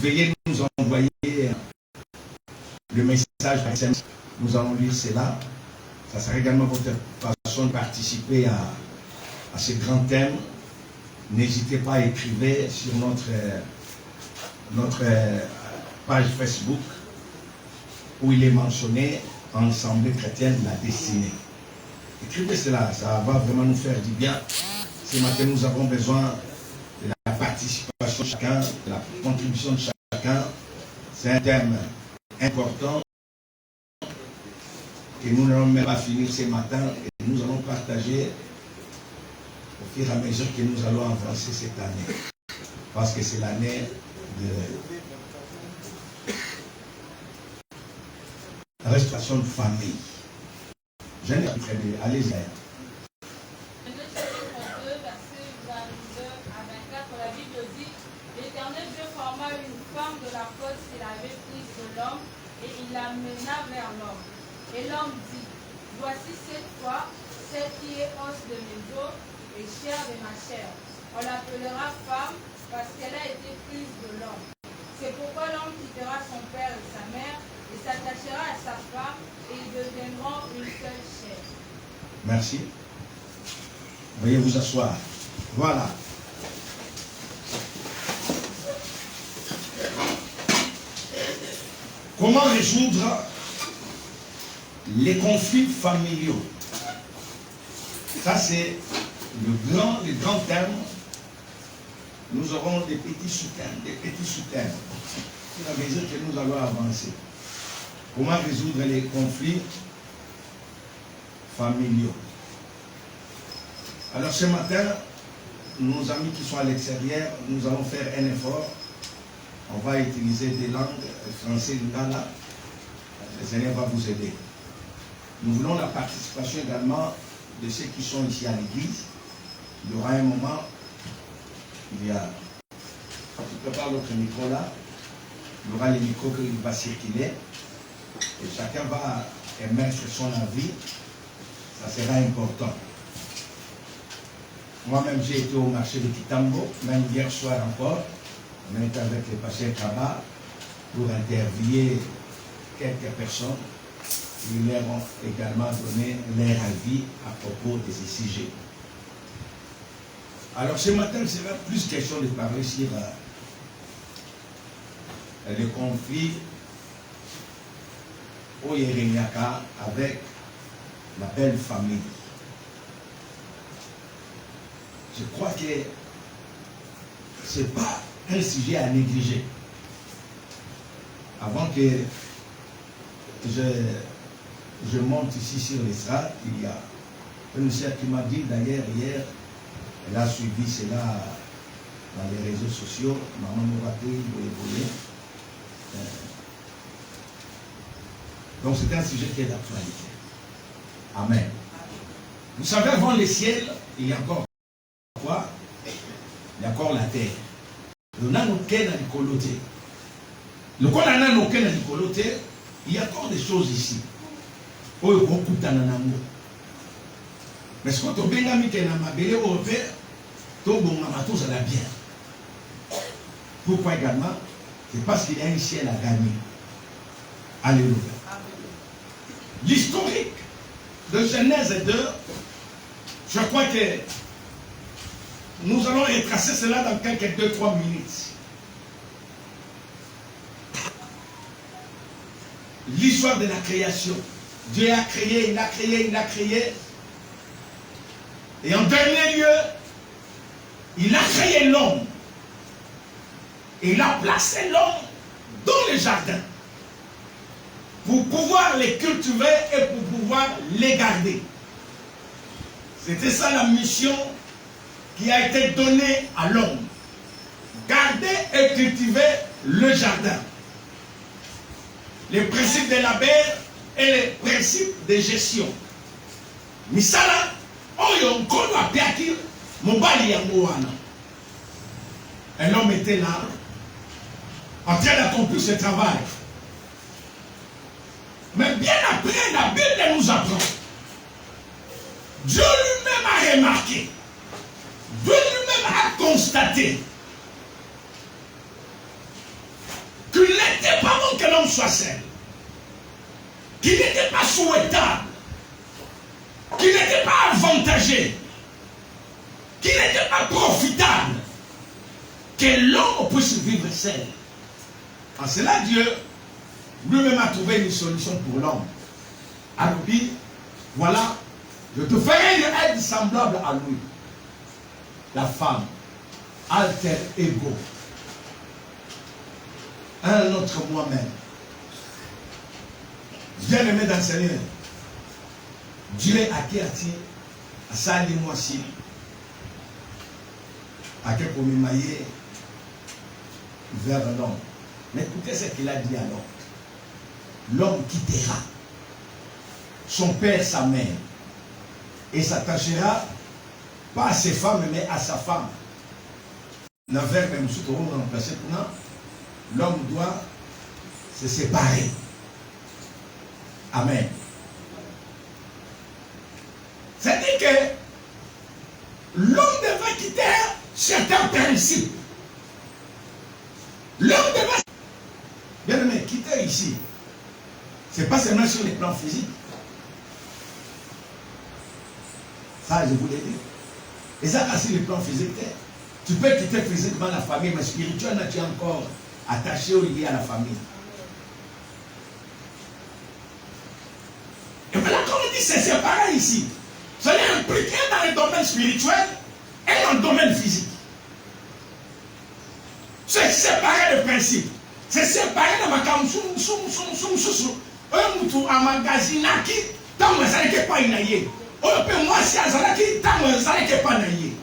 veuillez nous envoyer le message par SMS. Nous allons lire cela. Ça sera également votre façon de participer à ce grand thème. N'hésitez pas à écrire sur notre page Facebook où il est mentionné Assemblée chrétienne de la destinée. Écrivez cela, ça va vraiment nous faire du bien. Ce matin, nous avons besoin de la participation de chacun, de la contribution de chacun. C'est un thème important que nous n'allons même pas finir ce matin et nous allons partager au fur et à mesure que nous allons avancer cette année. Parce que c'est l'année de restauration de famille. Je n'ai pas très bien. Allez-y. L'Éternel Dieu forma une femme de la côte qu'il avait prise de l'homme et il la mena vers l'homme. Et l'homme dit, voici cette fois, celle qui est os de mes os et chair de ma chair. On l'appellera femme parce qu'elle a été prise de l'homme. C'est pourquoi l'homme quittera son père et sa mère et s'attachera à sa femme et ils deviendront une seule chair. Merci. Veuillez vous asseoir. Voilà. Comment résoudre les conflits familiaux? Ça, c'est le grand terme. Nous aurons des petits sous-thèmes. C'est la mesure que nous allons avancer. Comment résoudre les conflits familiaux? Alors, ce matin, nos amis qui sont à l'extérieur, nous allons faire un effort. On va utiliser des langues, français, lingala. Le Seigneur va vous aider. Nous voulons la participation également de ceux qui sont ici à l'église. Il y aura un moment, tu prépares l'autre micro là, il y aura les micros qui vont circuler et chacun va émettre son avis. Ça sera important. Moi-même, j'ai été au marché de Kitambo, même hier soir encore. On est avec le pasteur Kaba pour interviewer quelques personnes qui leur ont également donné leur avis à propos de ces sujets. Alors ce matin, il sera plus question de parler sur le conflit au Yeremiaka avec la belle famille. Je crois que ce n'est pas un sujet à négliger. Avant que je monte ici sur l'estrade, il y a une sœur qui m'a dit d'ailleurs hier, elle a suivi cela dans les réseaux sociaux, maman Mouraté, donc c'est un sujet qui est d'actualité. Amen. Vous savez, avant les ciels, il y a encore quoi? Il y a encore la terre. Le nanoké n'a l'icoloté. Le quoi n'a nanoké n'a l'icoloté, il y a encore des choses ici. Oh, il y a beaucoup d'anamour. Mais ce qu'on a bien mis qu'il y a un mabélé au père, tout bon mamato ça l'a bien. Pourquoi également? C'est parce qu'il y a un ciel à gagner. Alléluia. L'historique de Genèse 2, je crois que nous allons retracer cela dans quelques 2-3 minutes. L'histoire de la création. Dieu a créé, il a créé, il a créé. Et en dernier lieu, il a créé l'homme. Et il a placé l'homme dans le jardin pour pouvoir les cultiver et pour pouvoir les garder. C'était ça la mission qui a été donnée à l'homme. Garder et cultiver le jardin. Les principes de labeur et les principes de gestion. Misala, oyo nkono apiaki mobali ya mwana. Un homme était là, en train d'accomplir ce travail. Mais bien après, la Bible nous apprend. Dieu lui-même a remarqué. Dieu lui-même a constaté n'était pas bon que l'homme soit seul, qu'il n'était pas souhaitable, qu'il n'était pas avantagé, qu'il n'était pas profitable, que l'homme puisse vivre seul. En cela, Dieu lui-même a trouvé une solution pour l'homme. Alors, voilà, je te ferai une aide semblable à lui. La femme, alter ego, un autre moi-même. Bien-aimé dans le Seigneur, Dieu a qui a-t-il à sali moi si à quel point m'aimer vers l'homme. Mais écoutez ce qu'il a dit alors. L'homme quittera son père, sa mère, et s'attachera pas à ses femmes, mais à sa femme. Le verbe même sous remplacé pour l'homme doit se séparer. Amen. C'est-à-dire que l'homme devrait quitter certains principes. L'homme devrait, bien aimé, quitter ici. Ce n'est pas seulement sur les plans physiques. Ça, je vous l'ai dit. Et ça, sur les plans physiques, tu peux quitter physiquement la famille, mais spirituellement, tu es encore attaché ou lié à la famille. Et voilà, comme on dit, c'est séparé ici. Cela est impliqué dans le domaine spirituel et dans le domaine physique. C'est séparé de principe. C'est séparé de ma cam un magazine qui tant que ça n'est pas inaillé. On peut moi si à ça qui tant que ça n'est pas inaillé.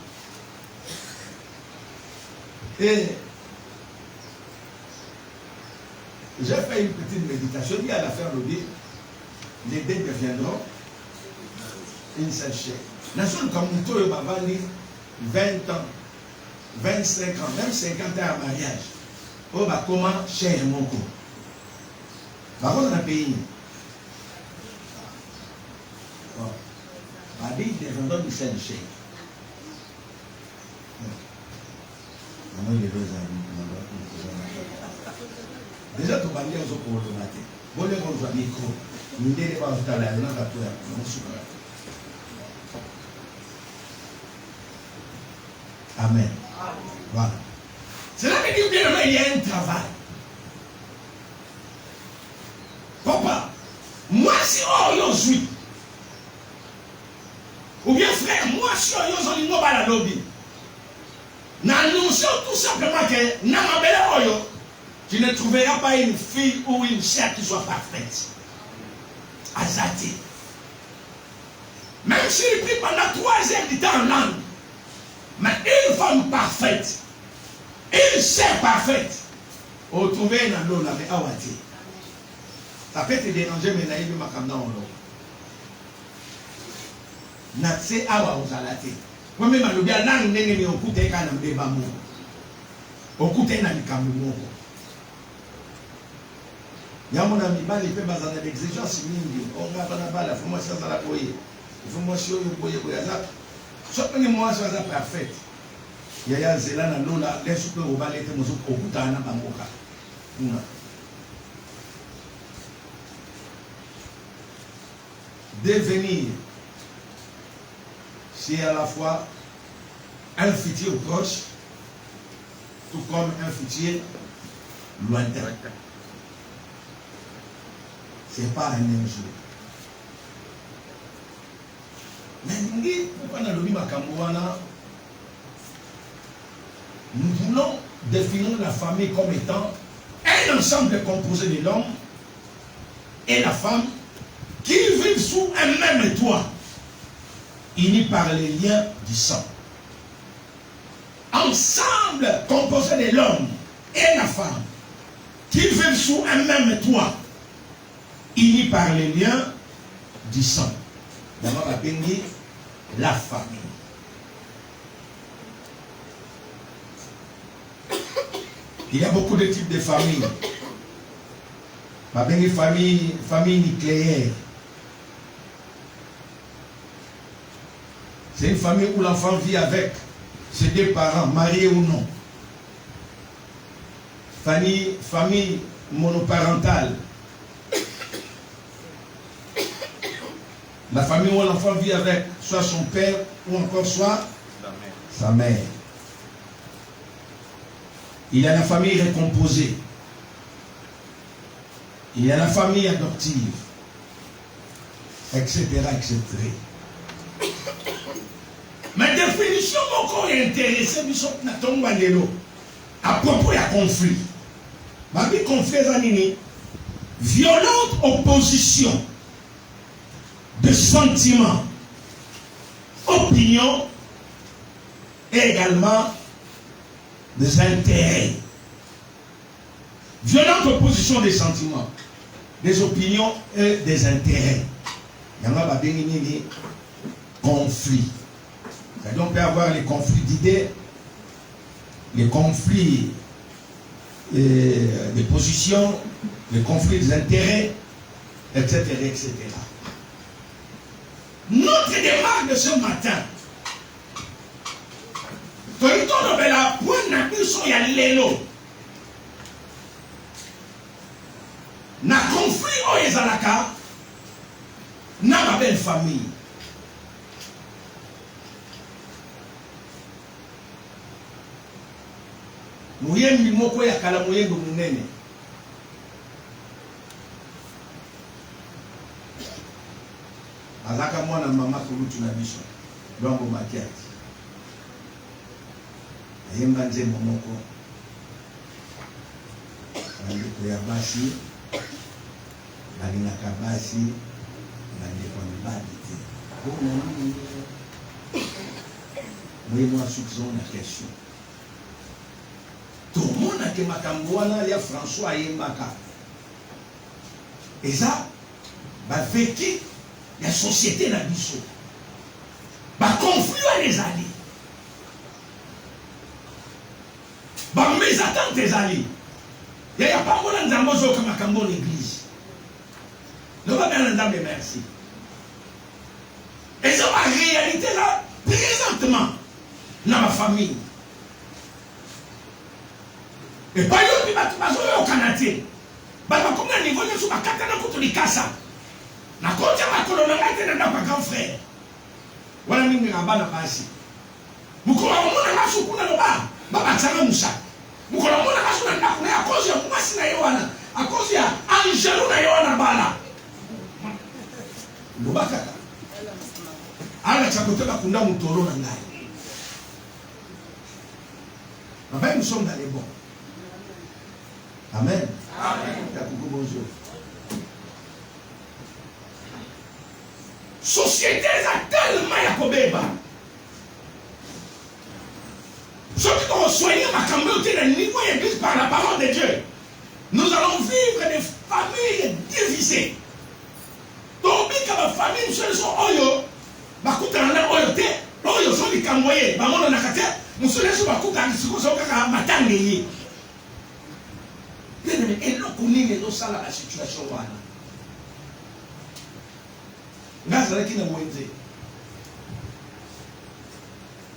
Et j'ai fait une petite méditation. Il y a l'affaire de dire les deux deviendront une seule chair. Nation comme nous, il va 20 ans, 25 ans, même 50 ans à mariage. On va comment cher mon coup. Par contre, on a payé. On va dire des vendeurs du seul chair. Déjà, tu vas dire aux autres pour le matin. Bon, les gens ont micro. Nous ne devons pas faire la langue à toi. Amen. Voilà. Cela veut dire bien qu'il y a un travail. Papa, moi si je suis, ou bien frère, moi si je suis dans la lobby, n'annonçons tout simplement que tu ne trouveras pas une fille ou une chair qui soit parfaite. Azati. Même s'il prie pendant 3 heures du temps en langue, mais une femme parfaite, une chair parfaite, on trouve dans l'eau là, mais awati. Ça peut te déranger, mais naïve ma kamna en l'eau. Natse awa ozalate. Moi même à l'obia langue n'est ni okute kana mbeba mo. Okute na mikambi moko. Yamona mibali pe bazana d'exigence mingi. On va pas na bala, faut moi ça la boyer. Il faut moi si on boyer boyer ça. Soit ni moi ça parfait. Yaya zela na lola, laisse pe o balete mo zo okuta na bangoka. Una. Devenir, c'est à la fois un futur proche, tout comme un futur lointain. Ce n'est pas un jour. Mais nous voulons définir la famille comme étant un ensemble composé de l'homme et la femme qui vivent sous un même toit, unis par les liens du sang. Ensemble composé de l'homme et la femme, qui vivent sous un même toit, unis par les liens du sang. D'abord, on va bénir la famille. Il y a beaucoup de types de familles. On va bénir famille nucléaire. C'est une famille où l'enfant vit avec ses 2 parents, mariés ou non. famille monoparentale. La famille où l'enfant vit avec soit son père ou encore soit sa mère. Il y a la famille recomposée. Il y a la famille adoptive. Etc. etc. Ma définition encore est intéressée à propos de conflit. Ma vie conflit zanini. Violente opposition de sentiments, opinions et également des intérêts. Violente opposition des sentiments, des opinions et des intérêts. Il y en a des conflits. Donc, on peut avoir les conflits d'idées, les conflits des positions, les conflits des intérêts, etc. etc. Notre démarche de ce matin, na conflit o ezalaka na ma belle famille. Muyembi moko ya kala muyembi munene. Azaka mwana mama kulutu na biso. Longo makiati. Ayemba nze momoko. Bandeko ya basi. Balingaka basi. Bandeko ya mibali te. Moi, suffisant la question. Tout le monde a que Makamboana, il y a François et Maka. Et ça, va vécu la société dans l'issue. Va confluer les alliés. Va mes attentes des alliés. Il n'y a pas de Nzambozo comme Makambo l'église. Nous va bien l'entendre, merci. Et ça, la réalité là, présentement, dans ma famille. Et pas yo qui va au Canada. Bah comme un niveau de souba katana kutu likasa. Na kocha makolona ngate na ndapa grand frère. Wala mingi ngabana basi. Mukola mona ngasu kuna no ba. Baba tsanga musa. Mukola mona ngasu na ndako na akozi ya mwasi na yowana. Akozi ya Angelo na yowana bala. Lubaka. Ala chakoteka kunda mutoro na ngai. Baba nous sommes dans les bons. Amen. Amen. Bonjour. Société a tellement yakobeba. Ceux qui ont soigné ma communauté dans le niveau de l'église par la parole de Dieu. Nous allons vivre des familles divisées. Donc, quand ma famille, nous sommes oyo, bakutana oyo te, oyo so likamboye, bamono nakate, nous sommes bakutana sikoso kaka matangeye. Et l'on connaît la situation. Nazareth qui n'a moins dit.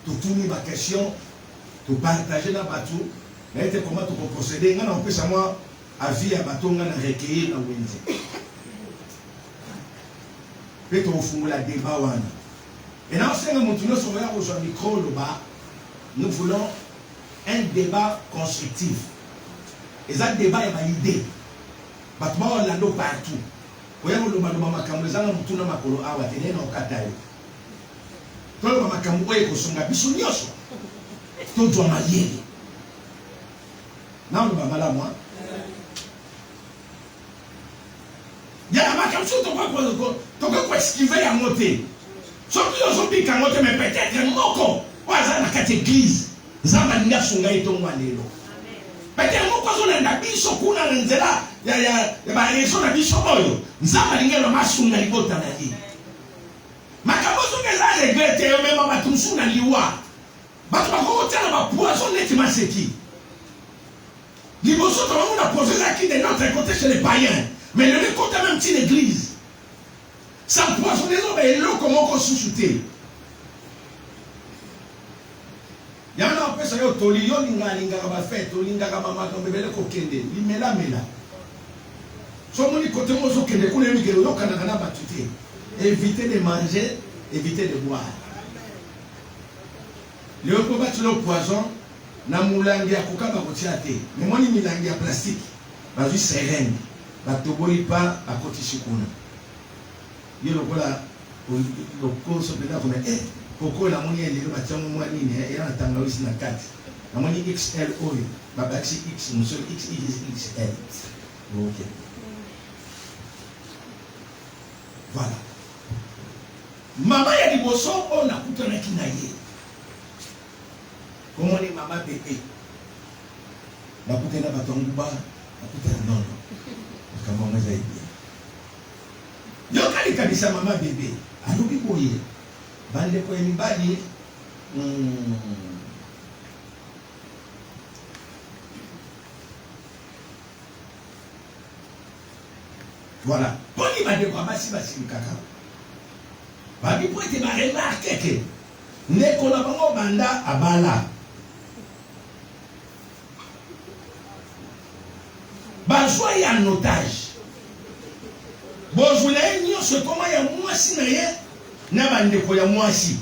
Tout tourner ma question, tout partager dans le bateau, mais comment tu peux procéder. On peut savoir à vie à bateau, on a recueilli dans le Wendy. Peut-être au fond de la débat. Et dans ce moment, nous sommes au micro là-bas. Nous voulons un débat constructif. Et ça, le débat est ma idée. Battement, on l'a partout. Vous voyez, on a dit que on a makolo awa tene na okatayo. Tolo ba makambo e ko songa biso nyoso. To jwa mayele. Na on ba mala moi. Ya makambo to ko esquiver ya moté. Soki yo zobi ka moté mais peut-être moko. Waza na kati église. Zamba ninga songa ito mwanelo. Peut-être moko zo na biso kuna nzela ya ba rezo na biso boyo. Nzamba lingelo masunga libota na ye. Makabozo ngeza regrete yo mema batumsu na liwa. Batu bakoko tena ba poison neti maseki. Liboso to on a posé ça qui de notre côté chez les païens, mais le côté même si l'église. Ça poison les hommes et l'eau comment qu'on sous-souté. Il y en a un peu nyonso yo toli yo lingaka bafete olingaka bamakambo ebele kokende limelamela so moni kote mo ozokende kuna yemikele oyokanaka na bato te. Éviter de manger, éviter de boire. Leo po batula poison na mulangi ya kokaba kotia te. Mais moni milangi ya plastique bazwi seringue batoboli pa akotisi kuna ye lokola lokoso pena kome poko na moni elelo batiango mwa nini era na tangawisi na kati na moni XL oyo babakisi X musolo XL. Ok, voilà. Mama ya liboso o nakutanaki na ye komoni mama bebe nakutana bato nguba nakutana nono kama mweza hivi yokali kabisa mama bebe alobi boye bande ko mibali voilà poni bande ko basi kaka babi po ete ba remarque que ndeko na bango banda abala bazwa ya en otage bozwela ye nyonso ekoma ya mwasi na ye na bandeko ya mwasi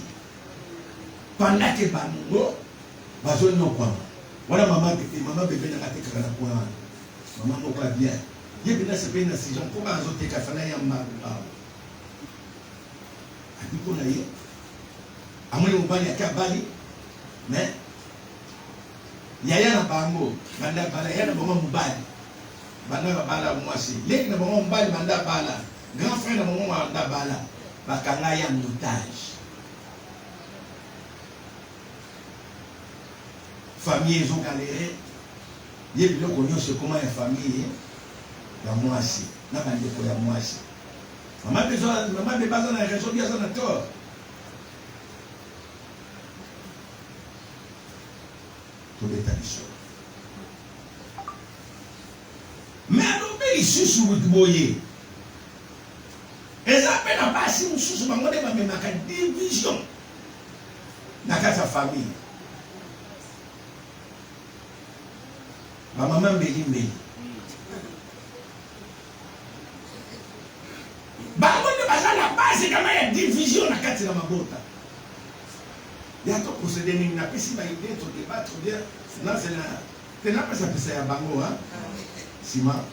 pendant ke bango bazonyokwama wana mama bebe nanga tekaka na kuna wana mama moko ya bien ye bena sepe na sijon mpo bazoteka fana ya mbabu adiko na ye amoni mobali ake abali mais yaya na bango banda bala yaya na bango mobali banda bala mwasi leki na bango mobali banda bala grand frère na bango banda bala bakanga ya otage famille ezo galere ye biloko nyonso ekoma ya famille ya mwasi na bandeko ya mwasi mama bebe aza na réseau bi aza na tort tobeta biso mais alobi lisusu boye eza mpe na basi mosusu bango nde bamemaka division na kati ya famille bamama mbeli bango nde baza na base kama ya division na kati na mabota ya to procédé nini napesi baide to débat to dire nazela tena pesa ya bango ha sima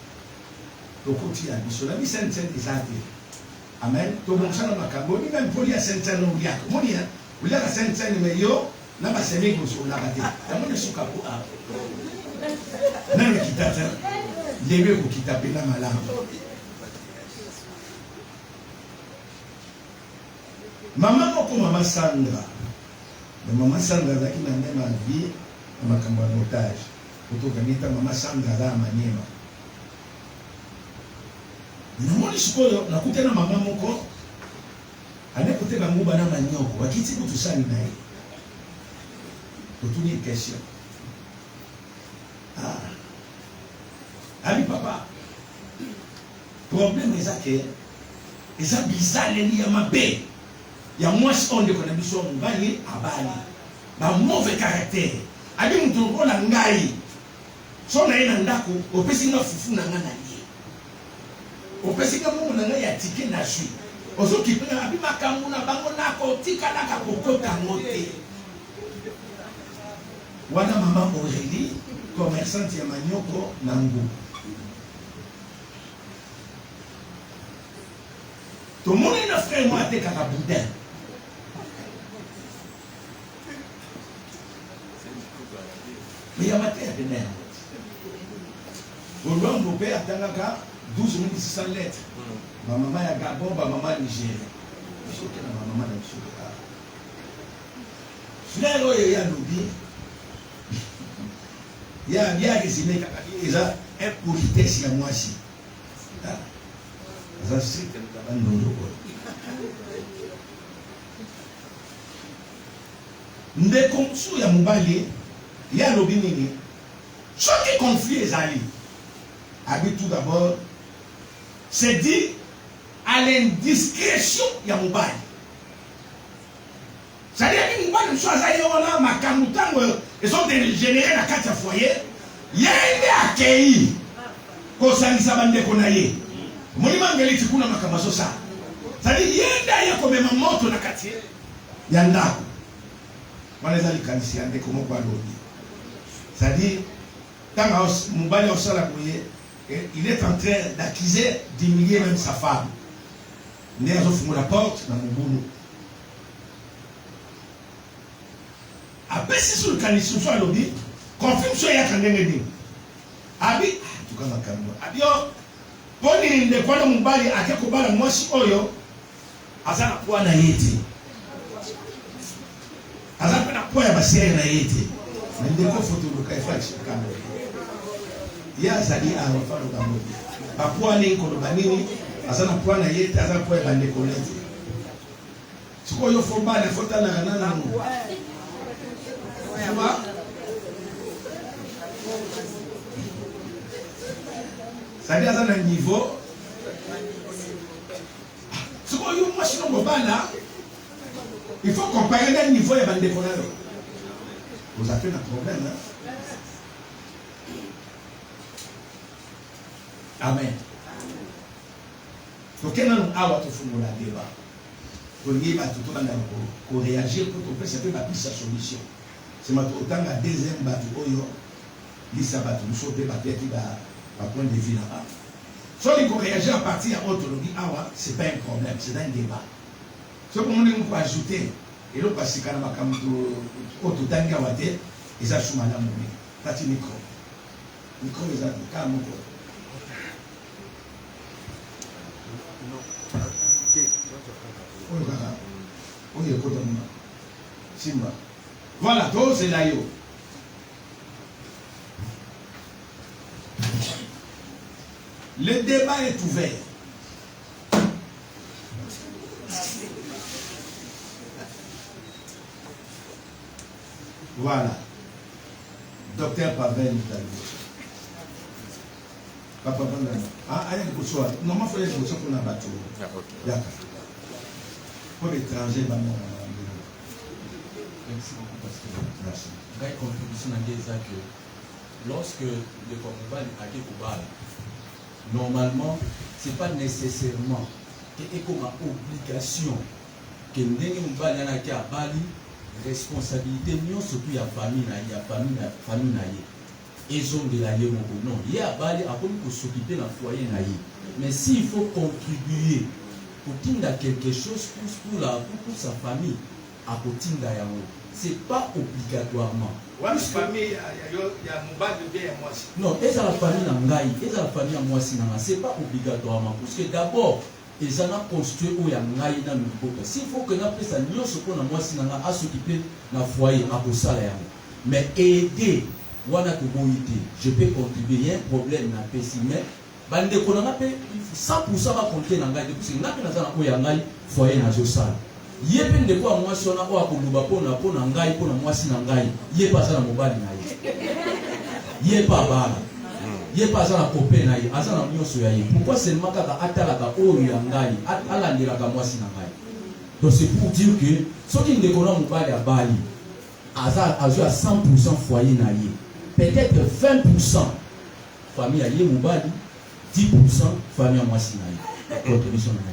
tokoti ya biso na biso ntse izate amen to bonsana makambo ni même poli ya sentana ulia moni ya ulia ka sentana meyo na basemi ko so na bate ya moni suka ko a nani kitata lebe ko kitape na malamu mama moko mama Sandra mais mama Sandra zaki na ndema vie na makambo ya otage kutokanita mama Sandra za Manyema namoni sikoyo nakutana mama moko anekuteka nguba na manyoko wakiti kutusani naye totuni question abi papa problème ezake eza bizarre ni ya mabe ya mwasi onde kona biso mobali abali ba mauvais caractère abi mutu ona ngai so na ina ndako opesi nga fufu na nga na ye opesi nga mungu na nga ya tike na jus ozoki pena abi makambo na bango nako tika naka kokota ngote wana mama Aurélie commerçante ya manyoko na ngu to moni na frère moi atekaka boudin mais ya mate ya dene Boulogne mon père atangaka 12 600 lettres ma maman ya Gabon ba maman Nigeria biso ke na maman na biso frère oyo ya lobi ya bien résumé kaka eza impolitesse ya mwasi za strict na ndondo ko ndeko msu ya mobali ya lobi nini soki conflit ezali abi tout d'abord c'est dit à l'indiscrétion ya mobali c'est-à-dire que mobali msu azali wana makambo ntango ils ont dégénéré la carte à foyer. Il y a un accueilli. Quand ça n'y s'abande qu'on aille. Monument de l'étiquette na makamaso ça. C'est-à-dire il y a un ya comme ma moto na quartier. Yanda. Moi les alikanisi ande comme quoi lobby. C'est-à-dire quand Mubali Osala Kouye, il est en train d'accuser, d'humilier même sa femme. Il est à la porte dans mon boulot. Après, si sur le canison soit lobby, confirme sur ya kandenge. Abi, en tout cas, ma caméra. Abi, pour les quoi mon bali à quelque part, moi si oyo, azana quoi na yeti. Azana quoi ya basi na yeti. Mais des fois, photo le caïfage caméra. Ya zali a refait le caméra. Papua ni kolobanini, azana quoi na yeti, azana quoi ya bande koleti. Tu crois yo faut pas la photo na nana no. Ça veut dire à un niveau. Ce qu'on y a machine globale là, il faut comparer le niveau et bande décollage. Vous avez un problème. Hein? Amen. Donc, quand on a un débat, pour réagir pour qu'on puisse faire sa solution. C'est autant la deuxième batu oyo, l'issa batu, nous sommes des qui va point de vue là-bas. Soit il faut réagir à partir à autonomie, ce n'est pas un problème, c'est un débat. Ce qu'on peut ajouter, et l'autre parce que quand on a autotanga wate, et ça sous madame Moumi. Tati micro. Micro, les amis, calme micro. Oui, écoute moi. Simba. Voilà, tout c'est là. Le débat est ouvert. Voilà. Docteur Pavel Italie. Papa Bandana. Ah, il y a des choses. Normalement, il faut les choses qu'on a battu. D'accord. Pour l'étranger, merci beaucoup, Pasteur. Merci. Une contribution à dire que lorsque le Comobal est à Kekobal, normalement, ce n'est pas nécessairement que comme obligation que nous avons à Bali, responsabilité, nous surtout la famille, la famille. Ils ont de la non. Il y a Bali à s'occuper dans le foyer. Mais s'il faut contribuer pour quelque chose pour sa famille, à Kotinda Yango. Ce n'est pas obligatoirement. Oui, la famille, il y a mon bas de bien et moi aussi. Non, et ça la famille Nangaï, et ça la famille à moi aussi, ce n'est pas obligatoirement. Parce que d'abord, ils en ont construit où il y a Nangaï dans le groupe. S'il faut que nous appelions ça, nous sommes à moi aussi, à s'occuper dans le foyer, à Kossala Yango. Mais aider, je peux contribuer, il y a un problème dans le pays, mais 100% va compter dans le foyer, parce que nous avons un foyer dans le foyer. Yé de quoi moi si on a quoi pour nous pour n'angai pour moi si n'angai yé pas ça la mobile na yé pas bala yé pas ça la copé na yé asa na nyoso ya yé pourquoi seulement kaka atala ka oyo ya ngai alandela ka moi si n'angai donc c'est pour dire que ceux qui ne connaissent mobile ya bali asa à 100% foyer na yé peut-être 20% famille ya yé mobile 10% famille à moi si na yé contribution na yé.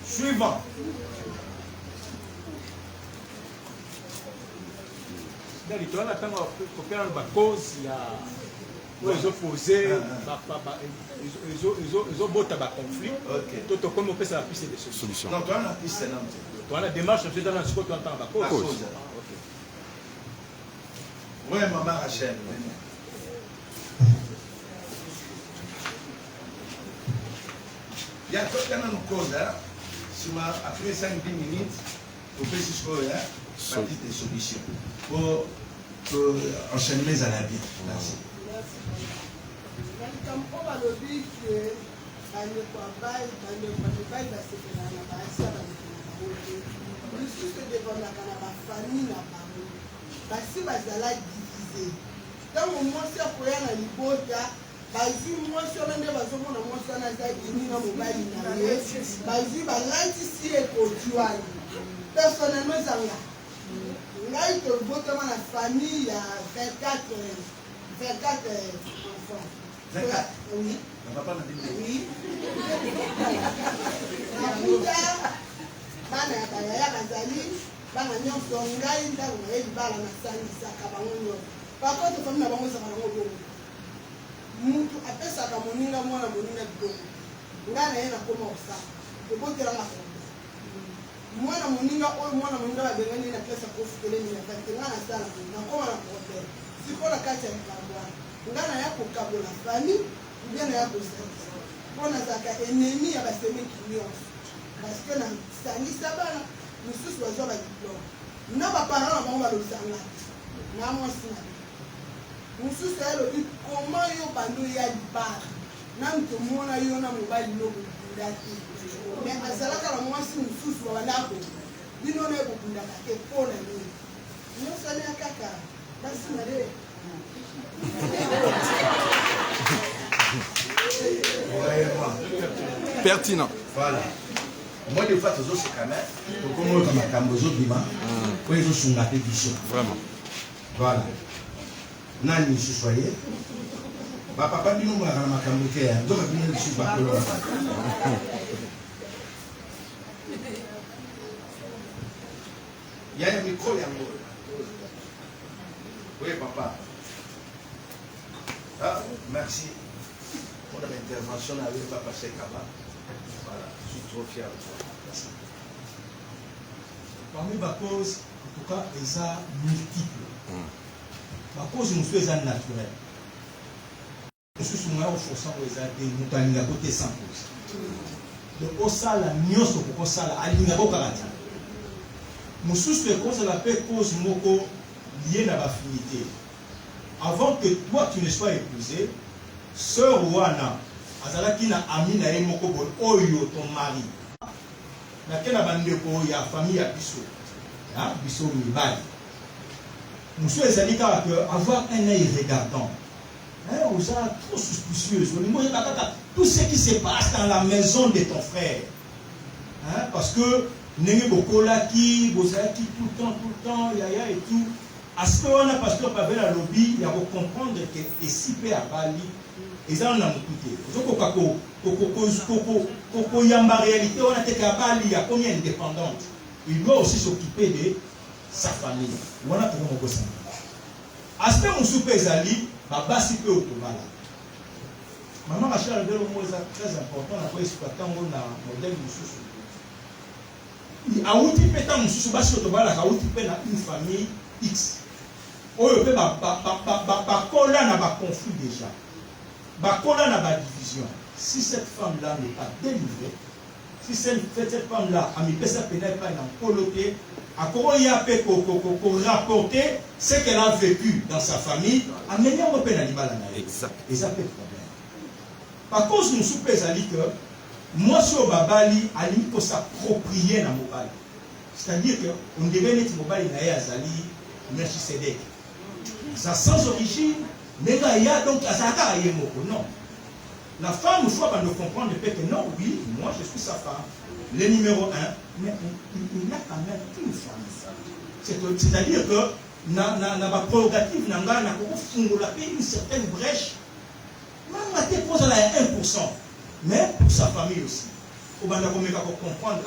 Suivant. On attend la cause, il y a ils ont posé, ils ont beau tabac conflit. Tout comme on peut ça la piste de solution. Non, toi, la piste, c'est toi, la démarche, c'est dans la seconde, tu entends la cause. Oui, maman Rachel. Il y a une cause, après 5-10 minutes, on peut se faire des solutions pour enchaîner les années. Merci. bazwi mwasi wana nde bazomona mwasi wana aza ini na mobali na ye bazwi balatisi ekoti wana personnellement ezanga ngai tobotama na famille ya 24 enfants. 24? Oui. Na papa na bino? Oui. Nakuta bana ya bayaya bazali bana nyonso ngai ntango naye libala nasangisaka bango nyonso pakote famille na bango ezaka nango bongo mutu apesaka moninga mwana moninga biloko ngai na ye nakoma kosala ekotelanga mwana moninga oyo mwana moninga babengani na klase akofutele université ngai nasala nakoma na problème sikola kati ya likambo wana ngai naya kokabola famille ubie naya kosalisa mpo nazalaka ennemi ya basemeki nyonso parce que nasangisa bana mosusu bazwa badiplome na baparent na bango balobisanga na mwasi na mosusu alobi koma yo bando ya libala nanu tomona yo na mobali nokobunda te mais azalaka na mwasi mosusu babandako bino na ekobundaka te mpo na nini nyosani ya kaka basi na de Pertinent. Voilà. Moi, des fois, toujours, c'est quand même. Pour comment on a Cambozo Bima, pour les autres, on a des visions. Vraiment. Voilà. Nani, si soyez. Papa, dis nous, on a un Camboké. Donc, on a des pas. Il y a un micro, il y a un mot. Oui, papa. Ah, merci. Pour l'intervention avec Papa Sekaba. Voilà, je suis trop fier de toi. Merci. Parmi les causes, en tout cas, elles sont multiples. La cause, nous sommes naturelle. Nous sommes forçants aux des moutaniga côté sans cause. Donc, au sala, nous sommes au sala, à l'ingabo karate. Nous sommes les causes, la paix cause moko liée à l'affinité. Avant que toi, tu ne sois épousé, sœur wana azalaki na ami na ye moko boye oyo ton mari nake na bandeko ya famille ya biso biso mibali mosu ezali kaka que avoir un œil regardant oza trop suspicieuse olingi oyeba kaka tout ce qui se passe dans la maison de ton frère parce que ndenge bokolaki bozalaki tout le temps yaya et tout aspect wana pasteur Pavel alobi ya comprendre que esi pe abali ezana na mokute ozokoka koyamba réalité wana te kabali ya combien indépendante il doit aussi s'occuper de sa famille wana tokomo kosanga aspect mosusu mpe ezali babasi mpe otobala mama machar albert mo eza très important na koexploite yango na modèle mosusu awuti mpe ntango mosusu basi otobalaka awuti mpe na une famille x oyo mpe bakola na baconflit déjà bakola na badivision. Si cette femme-là n'est pas délivrée, si cette femme-là a mis pesa pénal pas dans coloté, à quoi il y a pour rapporter ce qu'elle a vécu dans sa famille, à mener un pénal Exact. Et ça fait problème. Par contre, nous sommes que moi sur Babali, à limite pour s'approprier dans mobile. C'est-à-dire qu'on devait être mobile na Azali, Melchisedek. Ça sans origine. Mais il y a donc non. La femme, il faut comprendre que non, oui, moi je suis sa femme, le numéro 1, mais il y a quand même une femme. C'est-à-dire que dans la prérogative, on a une certaine brèche, on a déposé à 1%, mais pour sa famille aussi. Il faut comprendre.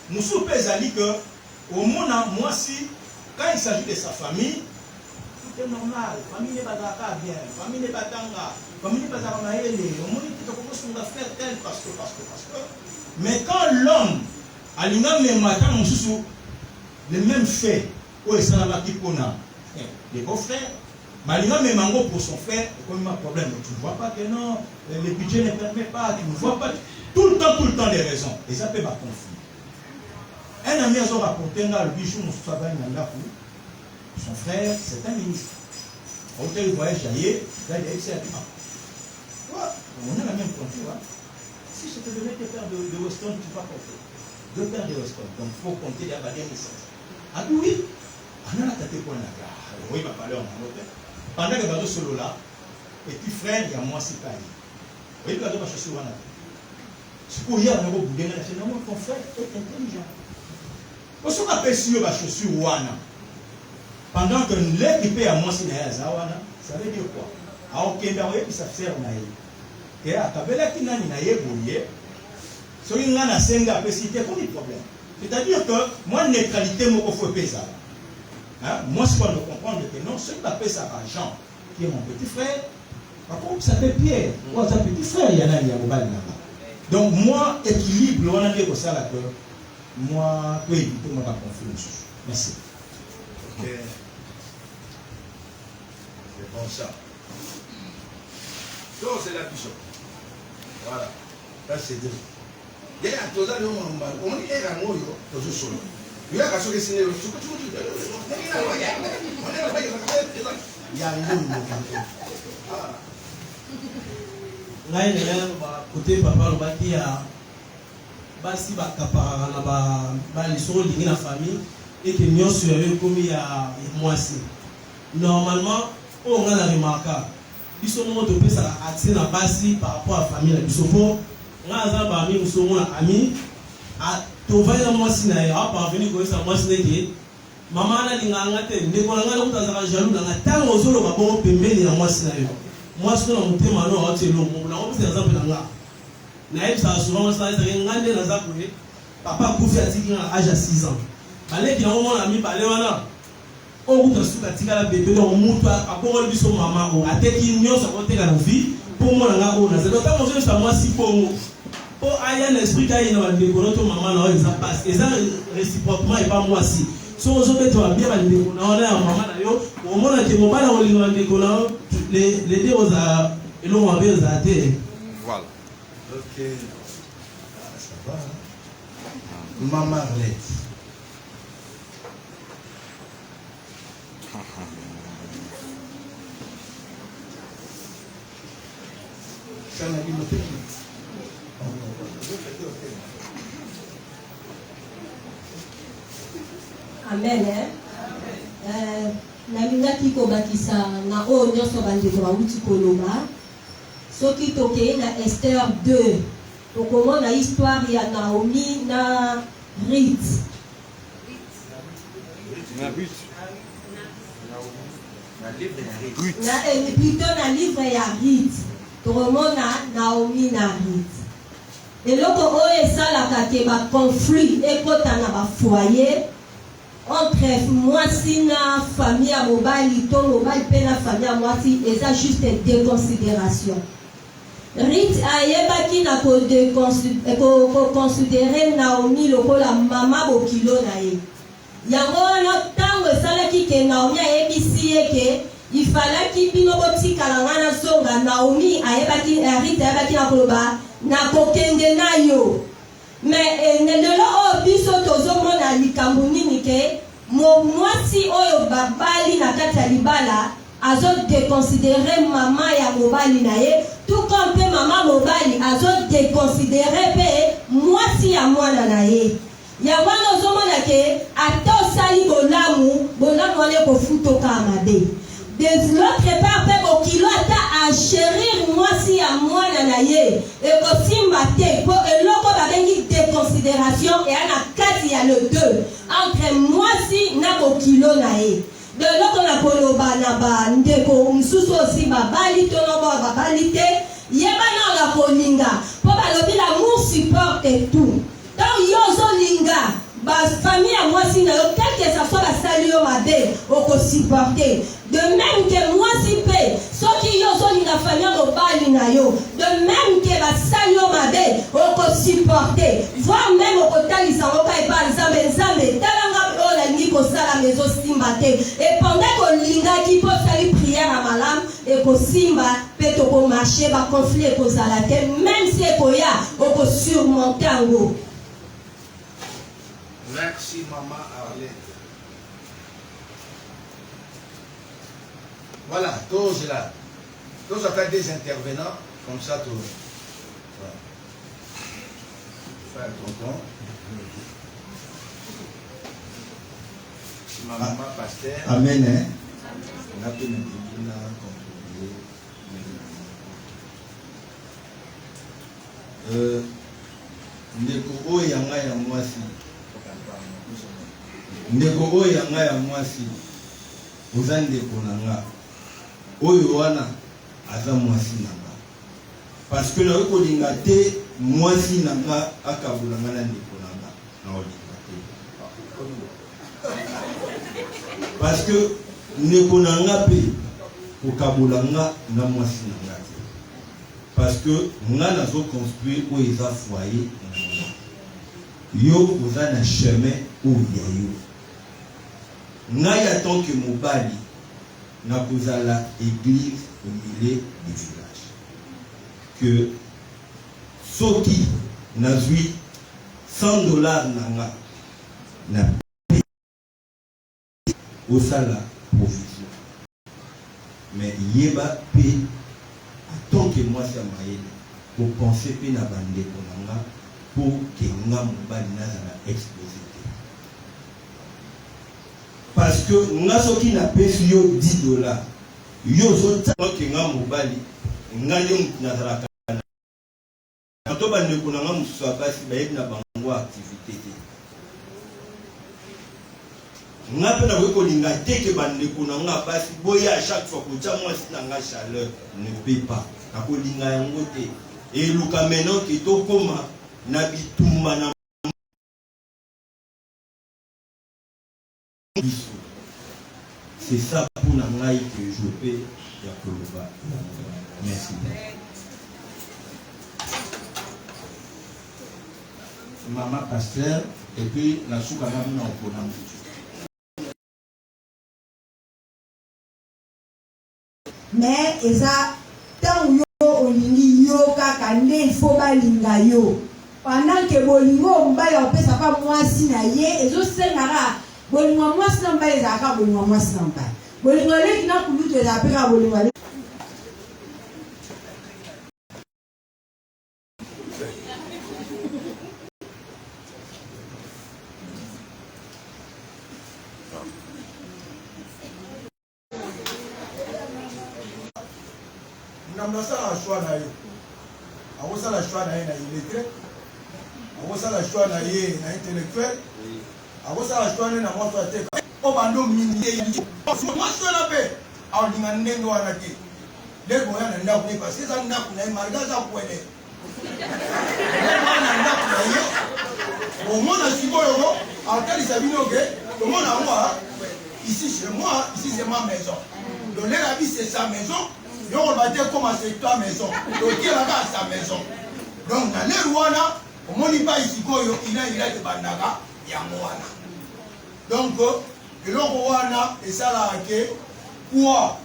Nous sommes que au moins, moi, si, quand il s'agit de sa famille, c'est normal, famille n'est pas bien, famille n'est pas tanga, famille n'est pas maëlle, on m'a dit que tu faire tel parce que. Mais quand l'homme a le matin, le même fait, où est-ce qu'on a des beaux-frères, mais il a même mango pour son frère, comme un problème. Tu ne vois pas que non, le budget ne permet pas, tu ne vois pas. Tout le temps des raisons. Et ça peut pas conflit. Un ami a rapporté le bijou, mon travail, son frère, c'est un ministre. Au tel voyage ailleurs, là, il a dit on a la même confiance. Si je te devais te faire de Weston, tu vas compter. 2 paires de Weston. Donc il faut compter la barrière de sens. Ah oui, on a la tête pour la gare. Oui, il va parler en anglais. Pendant que le solo là, petit frère, il y a moi, c'est pas lui. Vous voyez, quand on va chercher Wana. C'est pour hier, on a beaucoup de gens, non, ton frère est intelligent. Vous savez, on appelle si on va chercher Wana. Pendant que l'équipe à moi, c'est Wana, ça veut dire quoi? Alors, on a ça sert à et à Kabela qui n'a pas évolué, si on a un senga, c'est pas de problème. C'est-à-dire que moi, neutralité, je faut payer ça. Moi, ce qu'on doit comprendre, que non, ce qui appelle ça Jean, qui est mon petit frère, par contre, ça fait Pierre, ou ça petit frère, il y en a là-bas. Donc, moi, équilibre, on a dit que ça, là, que moi, je peux éviter ma confiance. Merci. Ok. C'est bon ça. Donc, c'est la puissance. Voilà. Là, c'est deux. Il y a un peu de temps, on dit, il y a un mot, il y a un solo. Il y a un peu de temps, il y a un là il y a côté papa le bâti à basi bakapa na ba lisoro lingi na famille et que nous sur comme il y a moisi normalement on a la remarque biso mo to pesa accès na basi par rapport à famille la biso po ngaza ba mi muso mo ami a to va na moisi na ya parvenir ko sa moisi ne ke mama na linganga te ndeko na ngala utazaka jaloux na tango ozolo ba bo pembeni na moisi na yo. Moi, je suis dans mon thème, je suis dans mon exemple. Je souvent papa Koufi a dit à l'âge de 6 ans. Il a un ami, il a un bébé, il a un maman, il a un vie pour moi. Moi, si pour un esprit qui a une maman, ils passent. Et ça, réciproquement, et pas moi aussi. Si on se met à bien, on a un maman, au moment où on va dans les deux aux et l'on va bien zater. Voilà. Ok. Ça va. Maman Arlette. Ça n'a dit le Amen. Nalingaki kobakisa na oyo nyonso bandeko bauti koloba soki tokei na Esther 2 tokomona histoire ya Naomi na Ruth plutôt na livre ya Ruth tokomona Naomi na Ruth eloko oyo esalaka ke baconflit ekota na bafoyer entre mwasi na famille à mobali to mobali pe na famille à mwasi eza juste déconsidération. Ruth ayebaki na considérer Naomi lokola mama bokilo na ye. Yango wana tango esalaki ke Naomi ayebisi ye ke ifalaki bino botikala ngana zonga Naomi ayebaki Ruth ayebaki na koloba na kokende na yo. Mais lelo o biso tozomona likambo nini ke mwasi oyo babali na kati ya libala azo déconsidérer mama ya mobali na ye tout comme pe mama mobali azo déconsidérer pe mwasi ya mwana na ye ya wana ozomona ke ata osali bolamu wana kofutoka mabe. De l'autre part, pe ata a chérir mwasi ya mwana na ye e kosimba te po eloko babengi déconsidération et ana kati ya le deux entre mwasi na bokilo na ye. De loko na koloba na ba ndeko msusu osi babali to no babali te yeba na la kolinga po balobi l'amour supporte tout. Donc yo zolinga ba famille à mwasi na yo quel que ça soit la sali yo mabe oko supporter. De même que moi si pe soki yo zoni na famille mobali na yo de même que ba salio mabe oko supporter voire même oko talisa oko ba nzambe talanga o la ni ko sala mezo simba te et pendant que linga ki po sali prière à malam et ko simba pe to ko marcher ba conflit ko sala te même si ko ya oko surmonter ngo. Merci maman Arlette. Voilà, tous là. Tous avec des intervenants, comme ça, tout. Voilà. Frère tonton. Maman, pasteur. Amen. On a pu nous contribuer ndeko oyo ya ngai ya mwasi ndeko oyo ya ngai ya mwasi oza ndeko na nga oyo wana aza mwasi na nga parce que nakoki kolinga te mwasi na nga akabola nga na ndeko na nga nakolinga te parce que ndeko na nga mpe kokabola nga na mwasi na nga te parce que nga nazo construire oyo eza foyer na nga yo oza na chemin oyo ya yo ngai en tant que mobali nakozala église au milieu du village que soki nazwi $100 na nga na osala provision mais yeba pe en tant que mwasi ya mayele kopense mpe na bandeko na nga mpo ke nga mobali nazala exposé te parce que nga soki napesi yo $10 yo ozotanga ke nga mobali nga nde motu nazalaka na to bandeko na nga mosusu ya basi bayebi na bango activité te nga mpe nakoki kolinga te ke bandeko na nga basi boya à chaque fois kotia mwasi na nga chaleur ne peut pas nakolinga yango te eluka maintenant ke tokóma na bitumba na c'est ça pour na ngai que je peux ya koloba merci maman pasteur et puis la souka na muna opona mbitu mais eza ntango yo olingi yo kaka nde ifo balinga yo pendant ke bolingo mobali opesa pa mwasi na ye ezosengaka bolingo ya mwasi na mobali ezalaka bolingo ya mwasi na mobali bolingo eleki na kulutu ezala mpe kaka bolingo eleki Namosala choix na yo. Awosala choix na ye na illettré. Awosala choix na ye na intellectuel. Awosala choix na mwaso ateka. O bando mini ye yi. Mwaso na pe. Awlinga ndenge wana te. Lego yana ndaku ne parce que ça ndaku na marga za kwele. Wana ndaku na ye. Au mona sikoyo, atali sabino ke. Au mona moi ici chez moi, ici c'est ma maison. Donc la vie c'est sa maison. Donc on va dire comment c'est ta maison. Donc il a sa maison. Donc dans les Rwanda, on ne dit pas ici qu'il a des bandaga, il y a Moana. Donc le Rwanda et ça là que quoi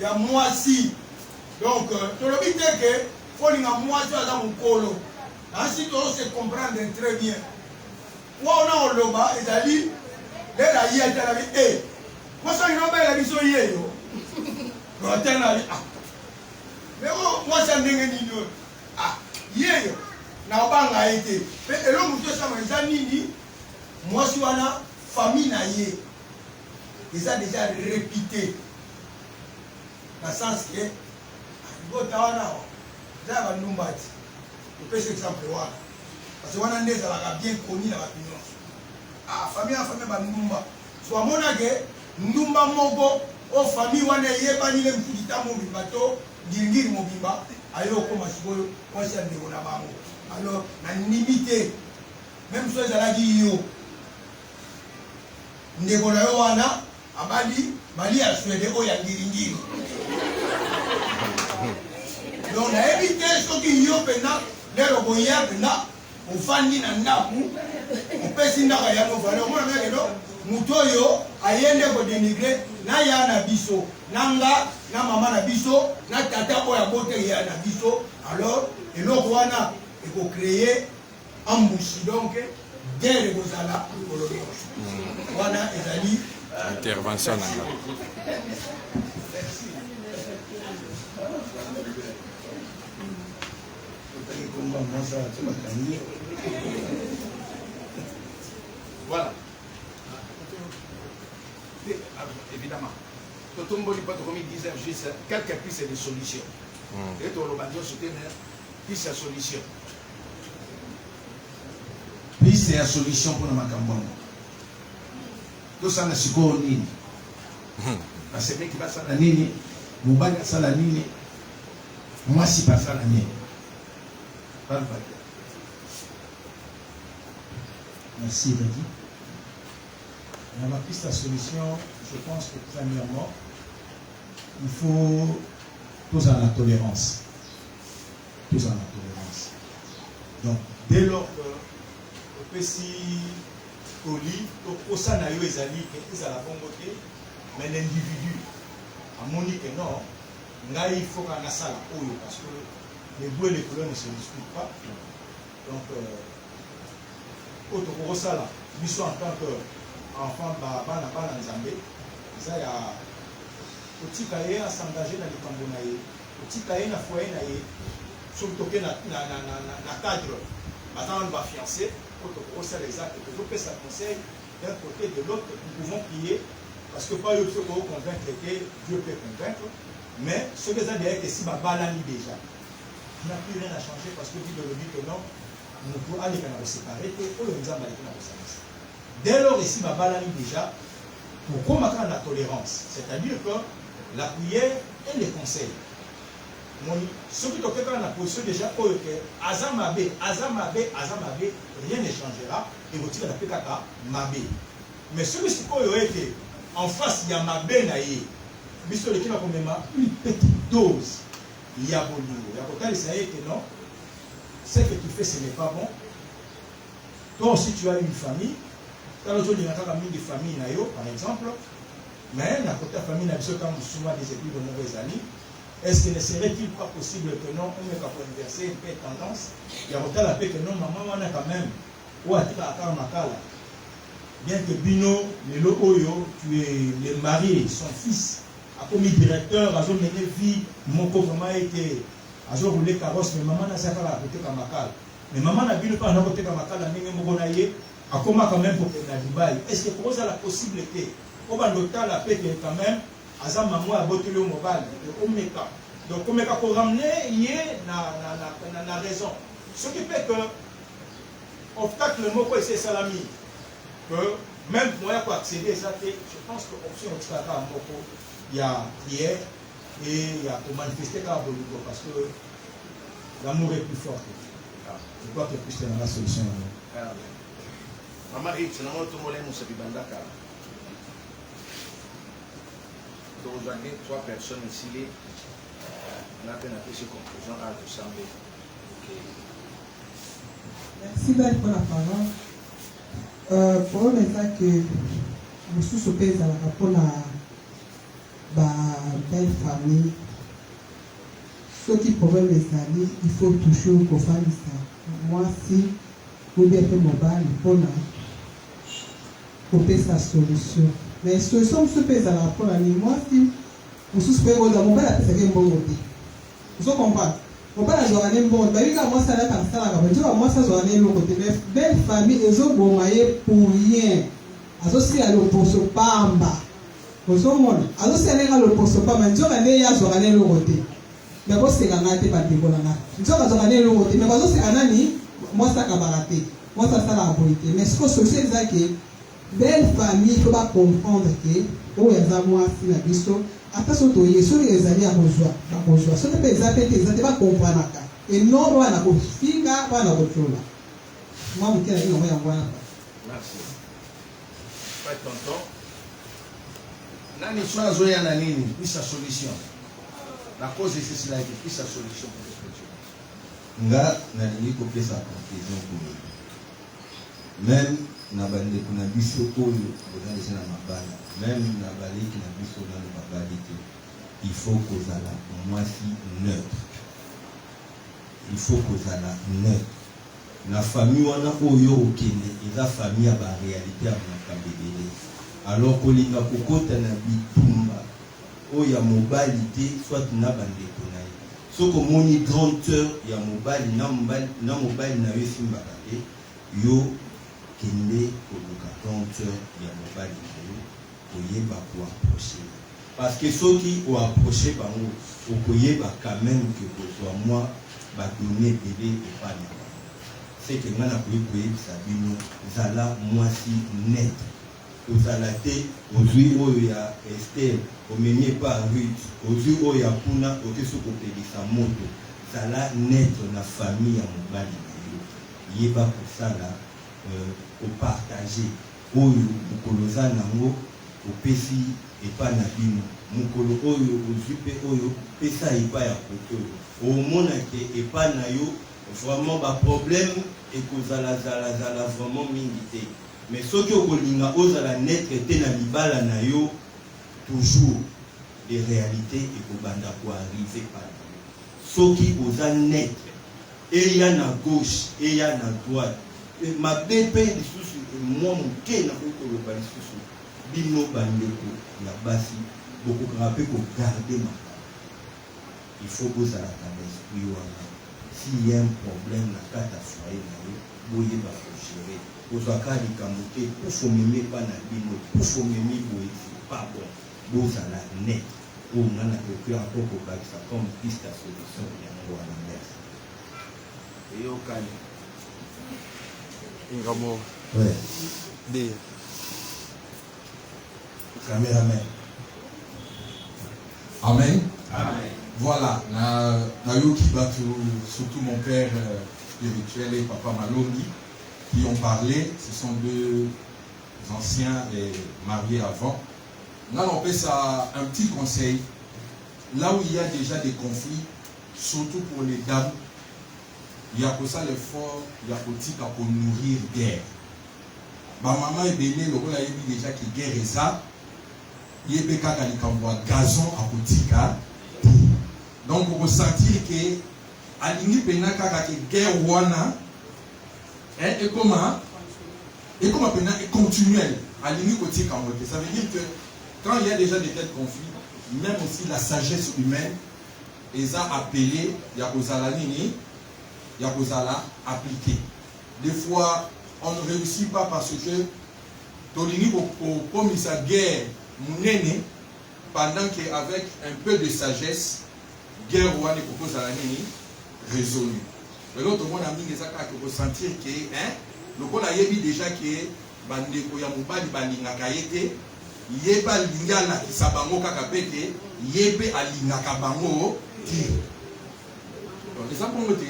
il y a moi si. Donc tout le but est que faut qu'il y a moi si dans mon colo. Ainsi tout se comprendre très bien. Quoi on a au loba et d'aller les la yé à la vie eh moi ça il n'a pas la vision yé yo. Mais moi ça n'est ni nous ah hier na banga été mais elo muto ça mais nini moi si wana famille na yé ils a déjà répété dans sens que go tawana za ba numbati on peut exemple wana parce que wana ndeza la bien connu na opinion ah famille ba numba so amona ke ndumba moko o famille wana yebani le mfudita mobimba to ngingiri mobimba ayo koma sikoyo kwasi ndeko na bango alors na limité même so ezalaki yo ndeko na yo wana abali bali ya swede o ya ngingiri donc na évité soki yo pena lero boya pena ofandi na ndaku opesi ndaka ya no valeur mona meke do mutoyo ayende ko dénigrer na ya na biso nanga na mama na biso na tata oya bote ya na biso alors eloko wana eko créer embouche donc guerre kozala kolobi wana ezali intervention nanga voilà évidemment Totomboli pas comme ils disent juste quelques pistes de solutions. Et tout le monde soutient piste de solution. Piste de solution pour le macambon. Tout ça n'a pas nini. Parce que mec qui va ça la nini, Moubaga ça la nini. Moi si pas ça la nini. Pas le bateau. Merci Reddy. Dans la piste à solution, je pense que premièrement, il faut tous en la tolérance. Tous en la tolérance. Donc, dès lors que si au lit, au sein de l'Ezali, qu'ils à la bonne côté, mais l'individu, à mon que non, là il faut qu'on a ça là, parce que les bouts et les colonnes ne se discutent pas. Donc, au Sala, nous sommes en tant qu'enfants, Bana Nzambe, ça y a petit cahier à s'engager dans les Cambonaïs, petit cahier à foyer, surtout que na cadre, maintenant on va fiancer, au Sala les actes, que ça conseille d'un côté de l'autre, nous pouvons prier, parce que pas eux qui peuvent convaincre, Dieu peut convaincre, mais ce que ça veut dire que si ma balani déjà, il n'y a plus rien à changer parce que dit que non. Nous pouvons aller séparer dès lors ici ma balani déjà pour combattre la tolérance, c'est-à-dire que la prière et les conseils ce qui est dans la position déjà azamabe rien ne changera et vous tirez la pékaka mabe mais celui qui est en face il y a mabe naïe biso le qui va même une petite dose il y a bon niveau il y a pourtant ça y est que non. Ce que tu fais, ce n'est pas bon. Toi aussi, tu as une famille. Tu as une famille, par exemple. Mais la famille n'a souvent des études de mauvaises années. Est-ce que ne serait-il pas possible que non, on ait qu'à inverser une paix tendance? Il y a autant la paix que non, maman, on a quand même. Bien que Bino, Lelo Oyo, tu es le mari, son fils, a commis directeur, a mené vie, mon vraiment été. Azo roulé carrosse, mais maman n'a pas la côté Kamakal. Mais maman n'a vu pas la côté Kamakal, n'a même mogonaye, a comment quand même pour que la Dubaï. Est-ce que pour ça la possibilité, on va noter la paix quand même, Azam maman a botté le mobile, au Meka. Donc, comme Meka pour ramener, il y a raison. Ce qui fait que, obstacle le mot c'est salami, que même moyen pour accéder à ça, je pense que l'option il y a prière. Et il y a pour manifester parce que l'amour est plus fort. Je crois que c'est la solution. Maman, c'est la mort de mon émotion qui bandaka. Donc aujourd'hui, 3 personnes ici, on a fait une conclusion à tout sembler. Merci Belle pour la parole. Pour le fait que nous sommes à la rapport belle famille, ce qui pourrait les amis, il faut toujours qu'on fasse ça. Moi, si vous avez fait mon bal, pour couper sa solution. Mais ce sont ceux qui ont la rapport à moi, si vous souffrez de mon bal, c'est un bon côté. Vous comprenez? Mon bal a joué un bon côté. Moi, ça l'a passé à la moi, ça joue un bon côté. Mais belle famille, ils ont bon maillé pour rien. Associé à l'opposé Pamba. Alors c'est un le poste pas mais Dieu a ya zorane le côté mais parce que ngana te pas débolana Dieu a zorane le côté mais parce que anani moi ça kabaraté moi ça la politique mais ce que c'est ça que belle famille faut pas comprendre que o ya moi si na biso attention to yeso les amis à rejoindre ce que les appels ça pas comprendre et non wana ko finga wana ko tula moi mkela ino moya ngwana merci pas tonton. Nani soit zoya na nini, puis sa solution. La cause c'est cela, puis sa solution pour l'expression. Nga nalingi kopesa conclusion pour même na bande kuna biso oyo bozali na mabala même na baleki na biso na mabali te il faut kozala mwasi neutre il faut kozala neutre na famille wana oyo okende eza famille ya ba réalité ya makambo ebele alors kolinga kokota na bitumba oyo ya mobali te soit na bandeko na ye soko moni grandeur ya mobali na mobali na yo esimbaka te yo kende koluka grandeur ya mobali na yo koyeba koapproche parce que ceux qui ont approché par nous, vous voyez quand même que soit moi, va donner bébé et pas de c'est que moi, je peux Sabino, Zala, moi si net. Aux alatés, aux yeux où il y a Estelle, au meunier par Ruth, aux yeux où il y a Puna, au dessus côté de sa moto. Zala net la famille à mon bali. Il y a pas pour ça là, au partager. Au Mukoloza Nango, au Pessi et pas Nabino. Mukolo Oyo, au Zupe Oyo, Pessa et pas à côté. Au Monake et pas Nayo, vraiment pas problème et que Zala vraiment milité. Mais ceux qui ont osé la net était dans l'ibala nayo toujours des réalités et que banda pour arriver par ceux qui osent net et il y a à gauche et il y a à droite ma bébé les sous moi mon quai n'a pas le bal sous bino bandeko la basi beaucoup rappelé pour garder ma il faut que ça la cabesse s'il y a un problème la carte à foyer vous voyez pas gérer aux akali kamote pour fommer pas na bino pour fommer pas bon vous à la net pour on a que encore pour ça comme piste à solution ya ngo à la mer et au kali ingamo ouais de caméraman amen amen voilà na yoki batu surtout mon père spirituel et papa Malongi qui ont parlé, ce sont deux anciens et mariés avant. Là, on fait ça un petit conseil. Là où il y a déjà des conflits, surtout pour les dames, il y a pour ça l'effort, il y a pour nourrir guerre. Ma maman est bénie, le rôle a dit déjà que guerre est ça. Il y a des cas qui gazon à Potika. Donc, vous sentir que à l'inique guerre wana et comment maintenant est continuel à l'unique côté Kamote. Ça veut dire que quand il y a déjà des tels conflits, même aussi la sagesse humaine les a appelés Yakozala Nini, Yakozala appliqué. Des fois, on ne réussit pas parce que Tolini comme sa guerre mounene pendant qu'avec un peu de sagesse, guerre ouane propose à la Nini résolue. L'autre monde a mis les actes pour sentir que le monde a dit déjà que bandeko ya mobali balingaka yete yeba lingala kisabango kaka pete yebe alingaka bango ti. Donc ça bongo te.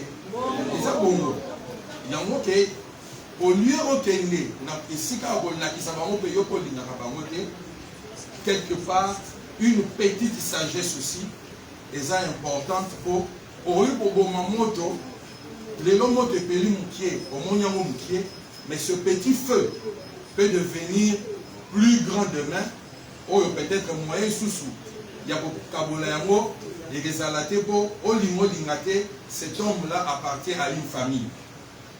Ça bongo. Yango ke au lieu okende na esika bolina kisabango pe yoko lingaka bango te. Quelque part une petite sagesse aussi est importante pour moto. Les lots de peli moukier, au monyango moukier, mais ce petit feu peut devenir plus grand demain, ou peut-être moyen sous-sous. Il y a beaucoup de kaboulayango, et les alatebo, au limo lingate, cet homme-là appartient à une famille.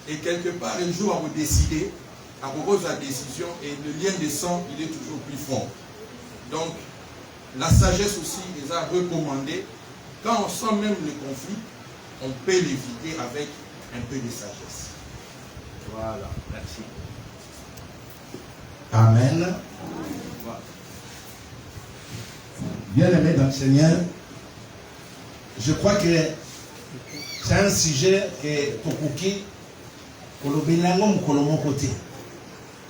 Et quelque part, un jour, à vous décider, à propos de la décision, et le lien de sang, il est toujours plus fort. Donc, la sagesse aussi les a recommandé. Quand on sent même le conflit, on peut l'éviter avec un peu de sagesse. Voilà, merci. Amen. Voilà. Bien-aimé dans le Seigneur, je crois que c'est un sujet que Tokuki, pour le Bénangom, pour mon côté.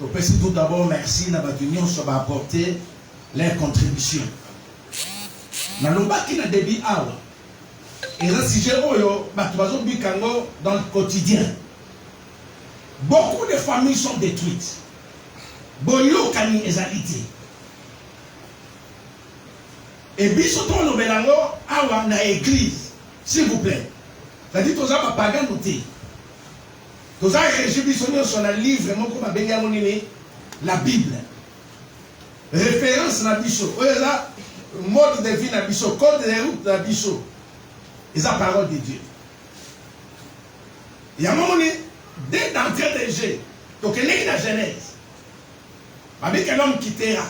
Donc, tout d'abord, merci à votre union, ça va apporter leur contribution. Dans le bas qui n'a débit awa. Et là, si j'ai dans le quotidien, beaucoup de familles sont détruites. Boyo kani ezalité. Et bisoto no belango awa na église, s'il vous plaît. C'est-à-dire que ça va pagan noté. Que ça régibi sur un livre moko ba benga monini la Bible. Référence na biso. Oya mode de vie na biso, code de route na biso. Et la parole de Dieu. Il y a un moment donné, dès d'entrée de jeu, donc il est la Genèse. Avec un homme quittera,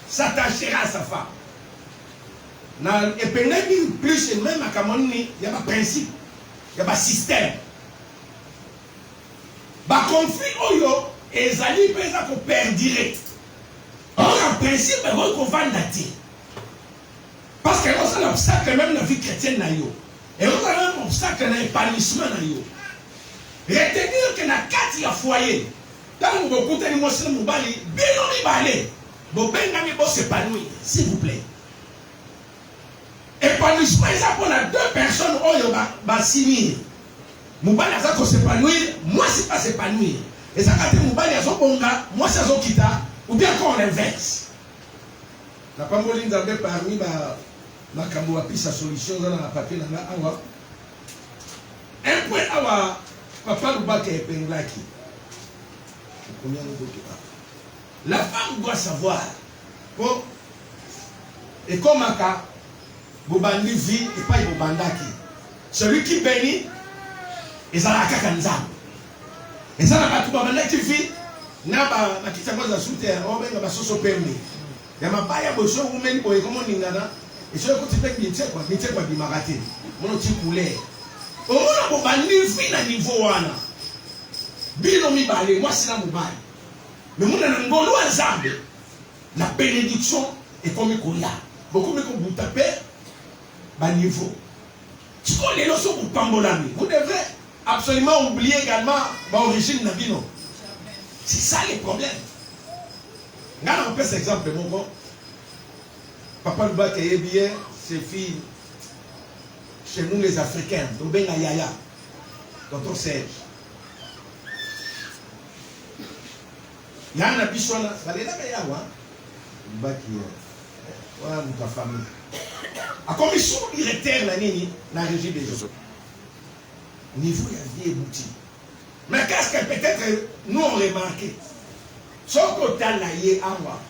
s'attachera à sa femme. Et puis, plus et même à Kamoni, il y a un principe, il y a un système. Le conflit, et Zali peut être perdu. Or, principe est qu'on va dater. Parce que c'est un obstacle même dans la vie chrétienne. Et on a un obstacle dans l'épanouissement. Retenir que dans 4 il y a foyer. Tant que vous écoutez les mots, c'est le bali. Bien on y va aller. Vous pouvez s'épanouir, s'il vous plaît. Épanouissement, ça pour les 2 personnes qui ont signé. Moubali a ça s'épanouir, moi c'est pas s'épanouir. Et ça quand Moubali a son bonga, moi c'est son kita, ou bien qu'on inverse. La Pamboline d'Ambé parmi ma Kamboapi sa solution dans la papier dans la awa. Un point awa, papa Louba qui est penglaki. Combien de temps? La femme doit savoir. Bon, et comme Aka, Bobandi vit et pas Bobandaki. Celui qui bénit, et ça la kakanzam. Et ça la tout Bobandaki vit, n'a pas la kitsa za soutien, on va pas soso permis. Ya mabaya boso women boy comme ningana, et ce que tu peux dire quoi bimarate. Mon petit poulet. Au moins Bobandi vit na niveau wana. Bino mi balé, moi c'est la mobile. Mais mon ngolo azambe, la bénédiction est comme Koya. Beaucoup de vous tapez, bas niveau. Tu connais le son pour Pambolami. Vous devrez absolument oublier également l'origine de Nabino. C'est ça les problèmes. Regarde un peu cet exemple, mon gars. Papa Louba qui est bien, ses filles, chez nous les Africains, nous ben Yaya, Dr Serge. Il y a un abichon là, ça l'est là, mais il y a un Louba qui est. Voilà notre famille. A commission directeur la nini, la régie des autres. Niveau il y a vie ébouti. Mais qu'est-ce que peut-être nous on remarqué? Son côté là y est à moi.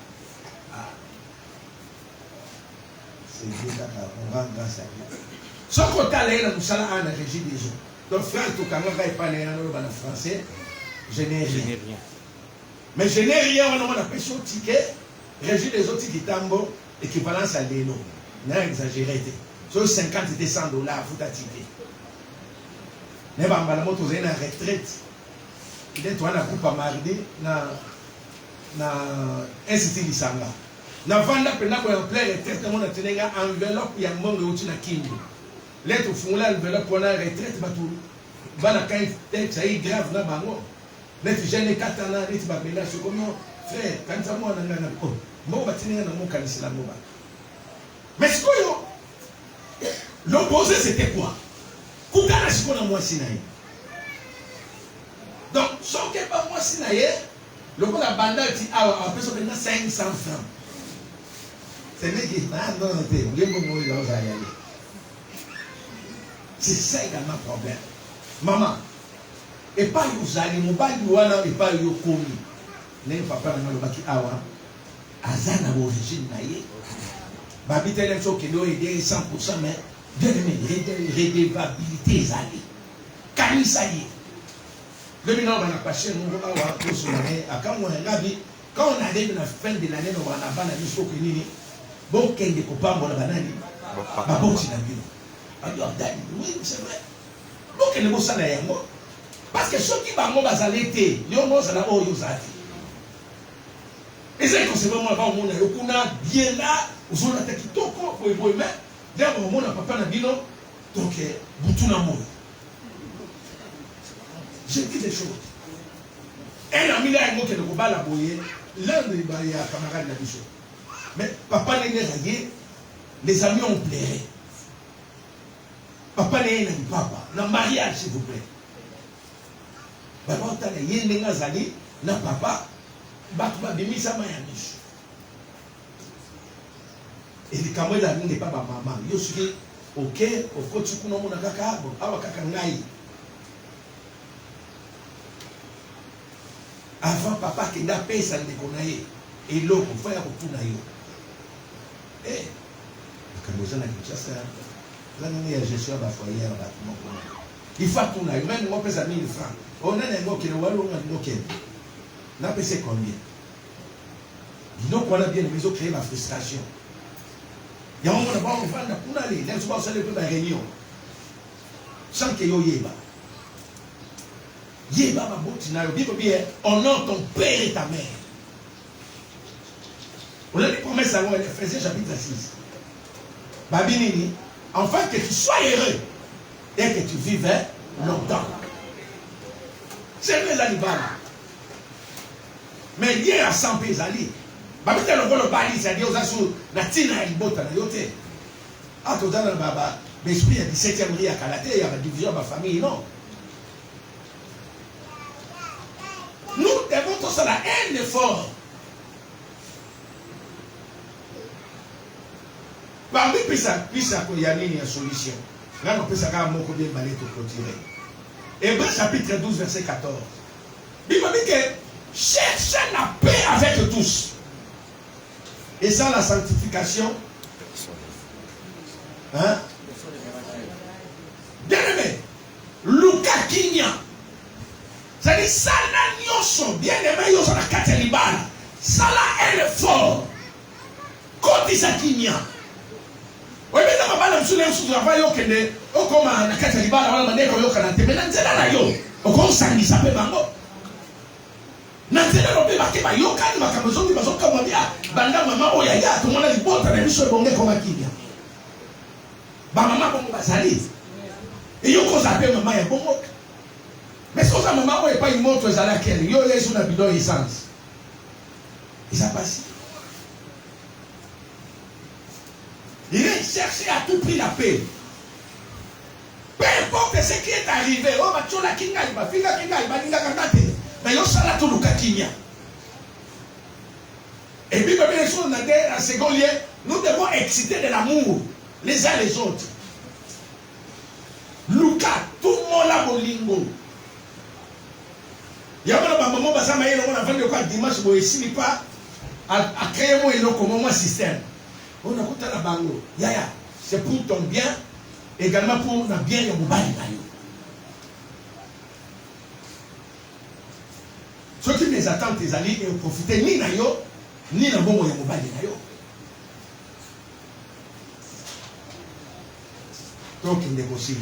C'est Dieu qui on rend grâce à Dieu. Son côté là y est nous sommes à la régie des autres. Donc frère tout quand on va parler en français, je n'ai rien. Mais je n'ai rien, on a payé son ticket, régie des autres qui tambo, équivalence à l'élo. N'a exagéré. Sur 50 et 100 $, vous t'attirez. Mais bah, la moto, vous avez une retraite. Il est toi, on a coupé à mardi, na institut Lisanga. Na vanda pena pour en plein retraite, on a tenu une enveloppe, il y a un monde où tu n'as qu'une. L'être au fond, l'enveloppe pour la retraite, batou. Bana quand il ça est grave, na bango. L'être jeune 4 ans, l'être babela, c'est comme frère, quand ça moi, on a un peu. Moi, on va tenir un mot canisla moba. Mais ce que l'opposé c'était quoi? Koukana ce qu'on a moi sinaï. Donc, sans qu'il n'y ait pas moi sinaï, le coup la banda dit ah après ça on a 500 francs. C'est vrai que non c'est ça également le problème. Maman, et pas vous allez mon bal wana et pas yo komi. N'est papa na le baki awa. Azana origine naïe. Babi tel est qui doit aider 100%, mais bien aimé, redevabilité zali. Kani ça y est. Le bilan on a passé nous awa pour se mener à quand on a vu quand on arrive à la fin de l'année on va na bana biso que nini. Bon qu'est de copain bon banani. Ba boti na bino. Alors dani, oui c'est vrai. Bon qu'est de bossa na yango. Parce que ceux qui bango bazalete, yo mo za na o yo zati. Et c'est comme c'est vraiment avant mon a bien là. Vous avez été kitoko pour vous mettre. D'ailleurs, au moment où papa n'a dit non, donc boutou n'a mot. J'ai dit des choses. Elle a mis là un mot qui est de Koba la boye. L'un des camarades n'a dit. Mais papa n'est rayé. Les amis ont pleuré. Papa n'est pas papa. Dans le mariage, s'il vous plaît. Papa n'est pas zali. Na papa. Bakba bimi sa mayamish. Et les camarades n'est pas ma maman. Yo suis ok, au côté de mon kaka, awa kaka ngai. Avant papa qui n'a pas ça ne connaît et l'autre faut y avoir tout na yo. Eh, quand vous avez dit ça, là nous y a gestion à foyer à bâtiment. Il faut tout na yo, même moi pèse 1000 francs. On a un mot qui le wallo on a ok. N'a pas c'est combien? Donc on a bien mais ils ont créé la frustration. Il y a un moment où on va aller, on va aller pour la réunion. Sans que yo yeba. Yeba ma botina yo bien on entend ton père et ta mère. On a dit promesse à Ephésiens chapitre 6. Babinini, enfin que tu sois heureux et que tu vives longtemps. C'est vrai, l'animal. Mais hier à 100 pays, ali. Babita le rôle bali, c'est-à-dire aux assauts, la tina et l'ibota, la yote. Ah, tout à l'heure, baba, l'esprit, il y a 17e ri à Kalaté, il y a la division de ma famille, non. Nous devons tous faire un effort. Parmi puisque il y a une solution. Là, on peut savoir comment bien balai te clôturer. Hébreux chapitre 12, verset 14. Il m'a dit que cherchez la paix avec tous. Et sans la sanctification, hein? Bien aimé, Luka Kinya. C'est-à-dire, ça n'a pas bien aimé, il y a la Katalibana. Ça a un effort. Quand il s'akinya. Oui, mais dans ma balle, je suis sur la voie, je suis comme un Katalibana, je suis comme un mais je suis là, je suis comme ça, je suis là, Nanzela robe bakeba yokani makamozongi bazoka mwambia banda mama oya ya tumona libota na biso bonge koma kinya ba mama bongo bazali et yoko zape mama ya bongo mais so za mama oya pa imoto ezala kele yo yesu na bidon essence ils a passé il cherche à tout prix la paix. Peu importe ce qui est arrivé, oh bachola kinga iba finga kinga iba ninga kantate. Mais yo sala tout le kakinya. Et puis comme les choses en second lieu, nous devons exciter de l'amour les uns les autres. Luka, tout le monde a bolingo. Il y a un moment où on a fait quoi dimanche, où il pas à créer un système. On a coupé la bango. Yaya, c'est pour ton bien, également pour le bien de Moubali. Ceux qui les attendent, les alliés, et profiter ni na yo, ni na bongo ya Moubali na yo. Donc il négocie.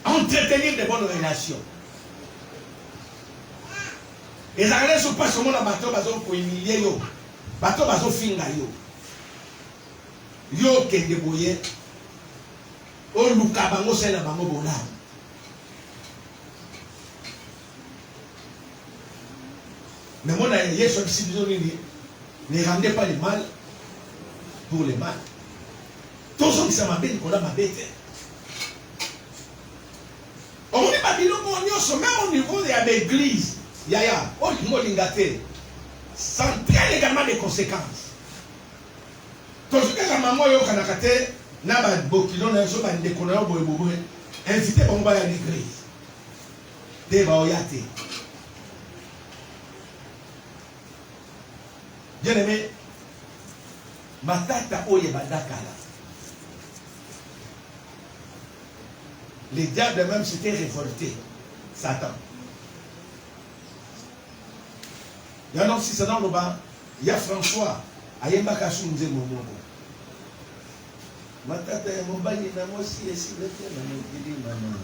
Entretenir de bonnes relations. Et ça ne sont pas seulement les bateaux pour humilier yo. Bateau bazo finga yo. Yo qui débrouillé. O luka bango c'est la bango bola. Mais moi na yeso qui nini ne rendez pas le mal pour le mal. Tous ceux qui s'en bien qu'on a ma bête. On est pas bien même au niveau de l'église. Yaya, on dit ça entraîne également des conséquences. Tout ce que la maman yo kanakate na ba bokilo na so ba ndekona yo boyebobo invité bango ba ya l'église. De ba oyate. Bien aimé, matata oye badakala. Les diables même s'étaient révoltés. Satan. Il y a un autre, si c'est dans le bas, il y a François, Ayemba Kassou nous est mon nom. Matata est mon bani, n'a moi aussi, et si le fait, n'a moi qui dit, maman.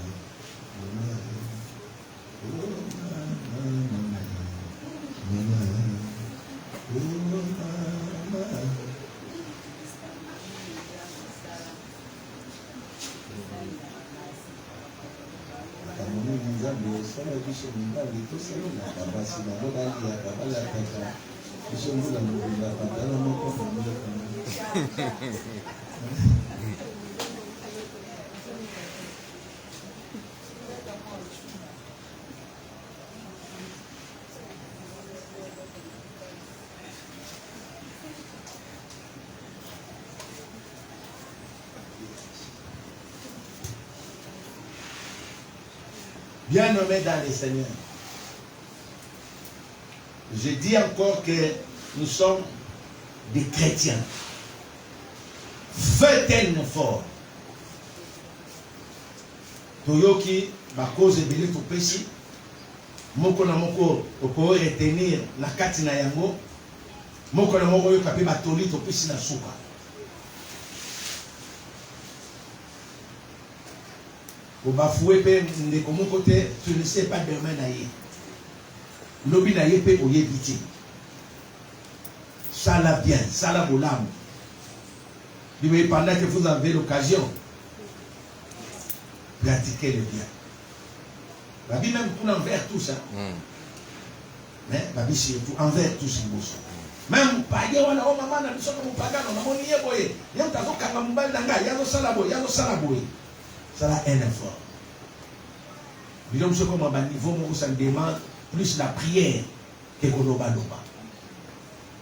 Bien nommé dans les Seigneurs. Je dis encore que nous sommes des chrétiens. Faites un effort. Toyoki, ma cause est belée au péché. Moko na moko, on peut retenir la katina yango. Moko na moko yo kapi batoli to péché na souka. Au bafoué, de mon côté, tu ne sais pas demain d'ailleurs. Lobi na yepe oyebiti. Ça la bien, ça la bolam. Mais pendant que vous avez l'occasion, pratiquez le bien. Babi même pour envers tout ça. Mais babi surtout envers tout ce qui même paye wana o mama na biso ko pagano na moni yeboye yam tazo kanga mbali nanga yazo salabo ça là un effort bilom ce comme ba niveau mo ça demande plus la prière que koloba loba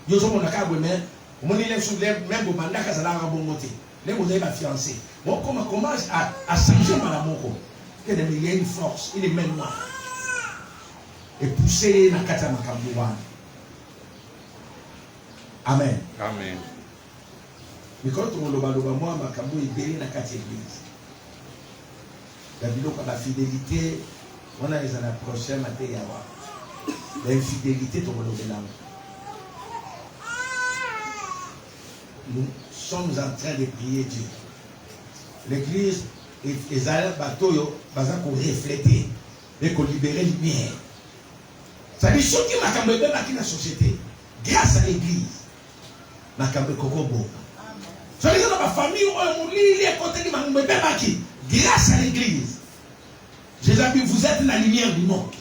yo so mona ka gwe mais moni le sou le même bo mandaka ça la bongote les vous avez fiancé bon comment commence à changer par l'amour que il y a une force il est maintenant et pousser na kata makambo wana. Amen. Amen. Mais quand on le balou, moi, ma cambo est béni dans la église. La fidélité, on a les années prochaines, l'infidélité, on le là. Nous sommes en train de prier Dieu. L'église est un bateau, pour refléter et pour libérer la lumière. Ça dit, ce qui m'a cambo dans la société, grâce à l'église. Makambe kokobo. So les gens de ma famille grâce à l'église. Jésus a dit vous êtes la lumière du monde.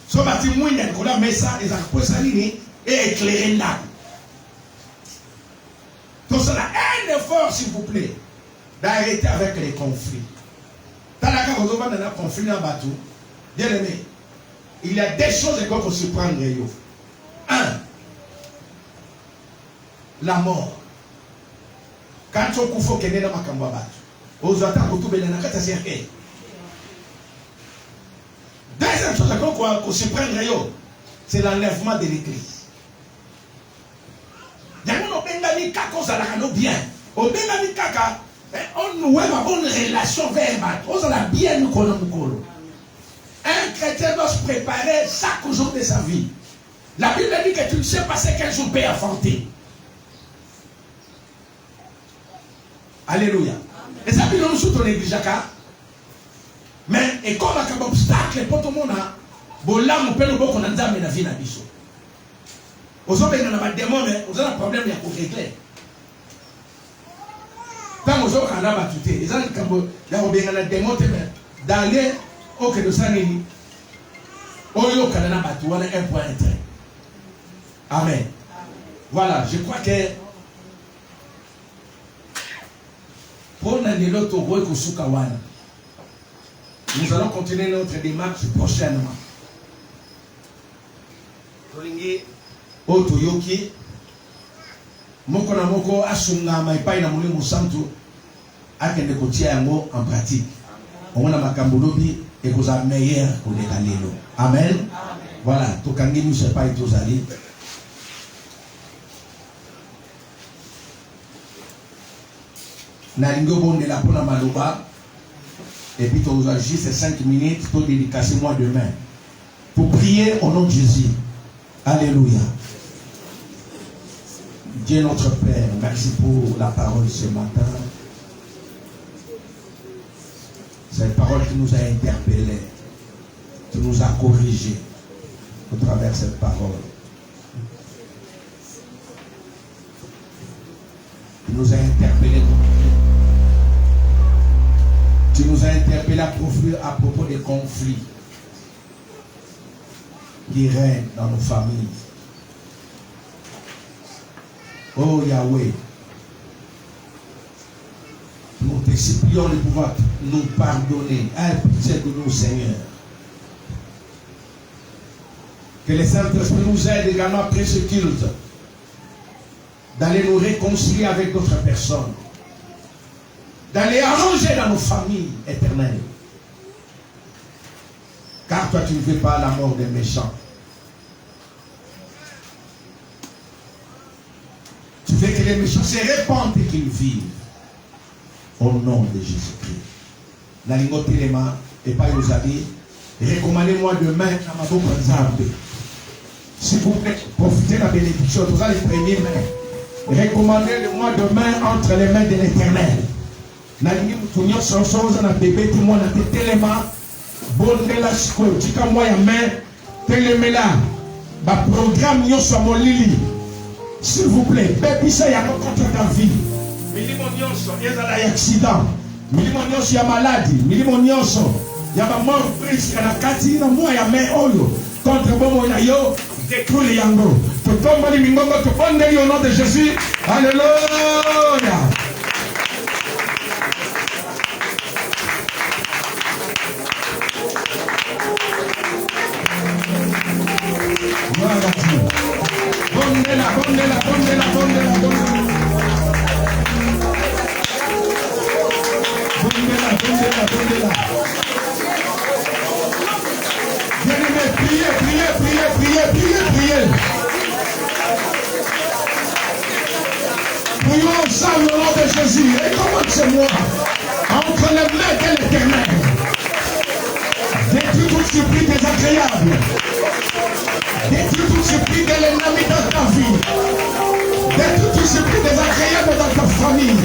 So bati mwenda kola mesa les akposa nini et éclairer là. Donc ça un effort s'il vous plaît d'arrêter avec les conflits. Talaka kozova dans un conflit dans bateau. Bien aimé, il y a des choses qu'on peut se prendre. Un, la mort. Quand tu as fait que tu as fait deuxième chose qu'on se prend, c'est l'enlèvement de l'église. On nous a une bonne relation vers bien. Un chrétien doit se préparer chaque jour de sa vie. La Bible dit que tu ne sais pas ce qu'un jour peut affronter. Alléluia. Et ça, nous sommes ton église. Mais, et comme un obstacle, pour tout le monde, on peut le voir qu'on a dans la vie. Aux hommes, on a des démons, mais on a un problème, il y a pour régler. Quand on a un abattu, ils ont des démons, d'aller au que de Sanini, au lieu qu'on a un abattu, on a un point d'entrée. Amen. Voilà, je crois que nous allons continuer notre démarche prochainement. Otoyoki moko na moko asunga maipai na mulimu santu akende kotia yango en pratique. On a makambolobi et vous a meilleur pour les galilo. Amen. Voilà, tokangi nous sais pas et tous allés. Nalingo bonde la pona maloba et puis tu as juste 5 minutes pour dédicacer moi demain pour prier au nom de Jésus. Alléluia. Dieu notre Père, merci pour la parole ce matin. Cette parole qui nous a interpellés, qui nous a corrigés au travers de cette parole. Qui nous a interpellés. Tu nous as interpellés à propos des conflits qui règnent dans nos familles. Oh Yahweh, nous te supplions de pouvoir nous pardonner. Aie pitié de nous, Seigneur. Que les Saint-Esprit nous aident également après ce culte d'aller nous réconcilier avec d'autres personnes, d'aller arranger dans nos familles éternelles. Car toi, tu ne veux pas la mort des méchants. Tu veux que les méchants se répandent et qu'ils vivent. Au nom de Jésus-Christ. La ligne téléma et pas nous a dit, recommandez-moi demain à ma boue Nzambe. S'il vous plaît, profitez de la bénédiction. Vous allez premier main. Recommandez-moi demain entre les mains de l'Éternel. La ligne tournure sur chose, on a bébé, tout le monde a été téléma. Bonne la siko, tika moi ya main. Telemela, ba programme nyonso ya molili. S'il vous plaît, bebisa ya contre ta vie. Milimo nyonso ezala ya accident. Milimo nyonso ya maladie, milimo nyonso ya ba mort prise na kati na moi ya main oyo contre bomo na yo détruire yango. Totomboli mingongo topondeli au nom de Jésus. Alléluia. Priez. Prions ensemble au nom de Jésus. Et commencez-moi entre les mains de l'Éternel. Détruis tout surpris désagréable. Détruis tout surpris de l'ennemi dans ta vie. Détruis tout surpris désagréable dans ta famille.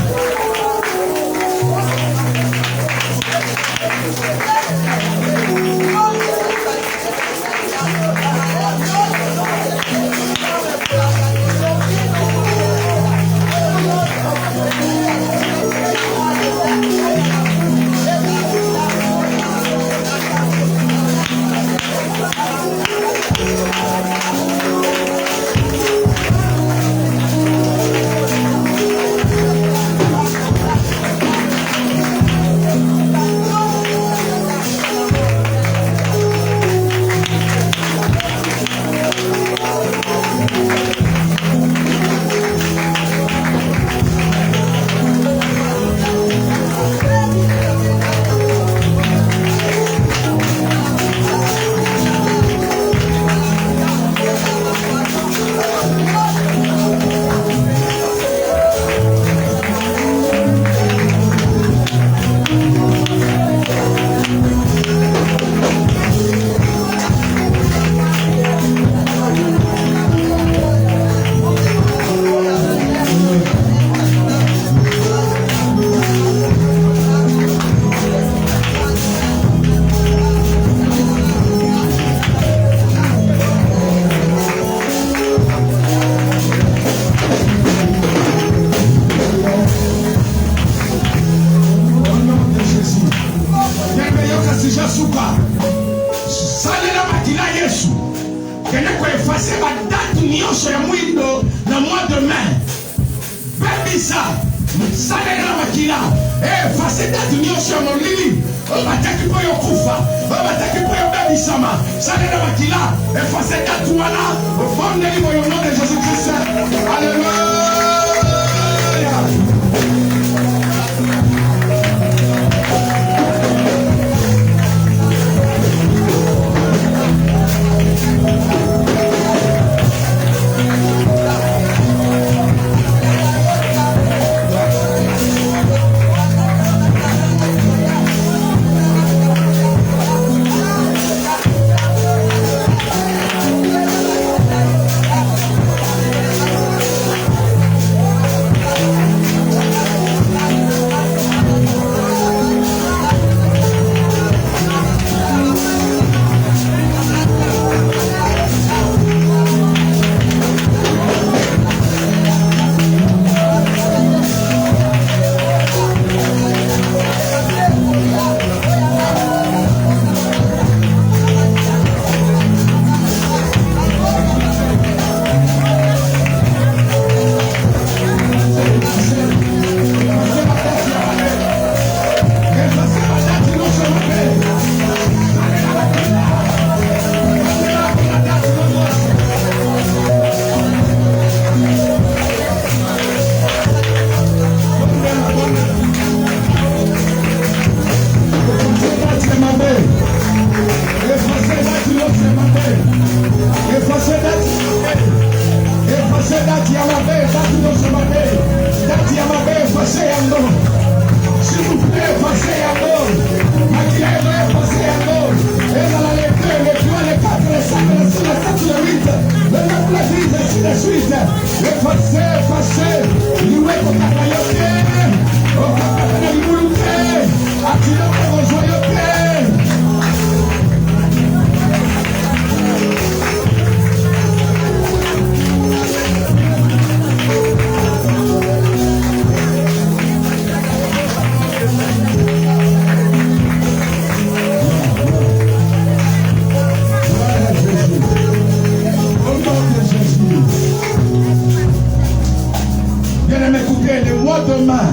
demain,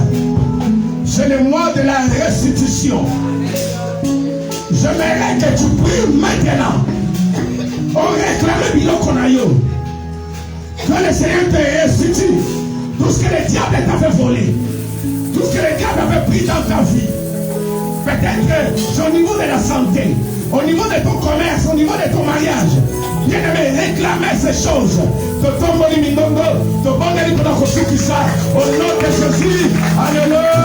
c'est le mois de la restitution. J'aimerais que tu pries maintenant. On réclame biloko na yo. Que le Seigneur te restitue tout ce que le diable t'a fait voler, tout ce que le diable avait pris dans ta vie. Peut-être c'est au niveau de la santé, au niveau de ton commerce, au niveau de ton mariage. Bien-aimé, réclamer ces choses. Au nom de Jésus. Alléluia.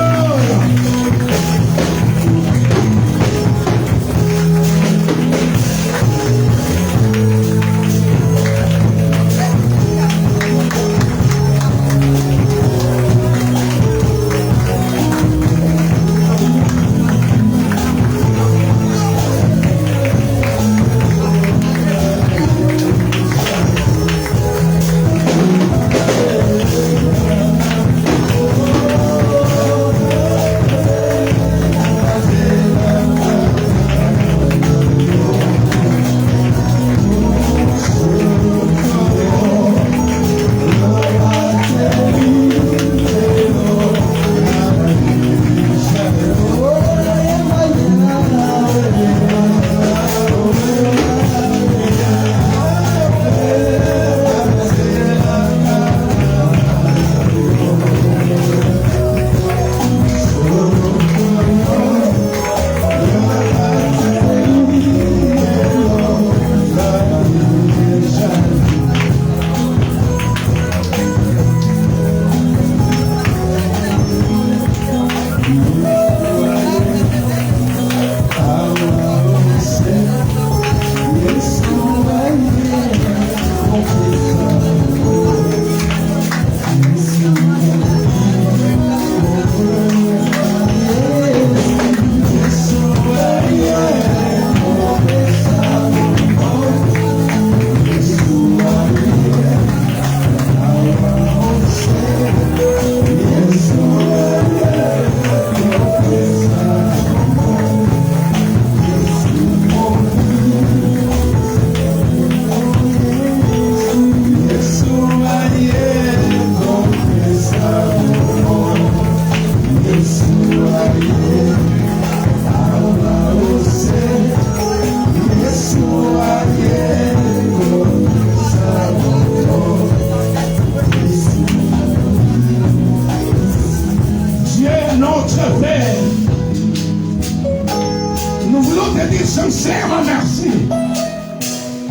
sincèrement merci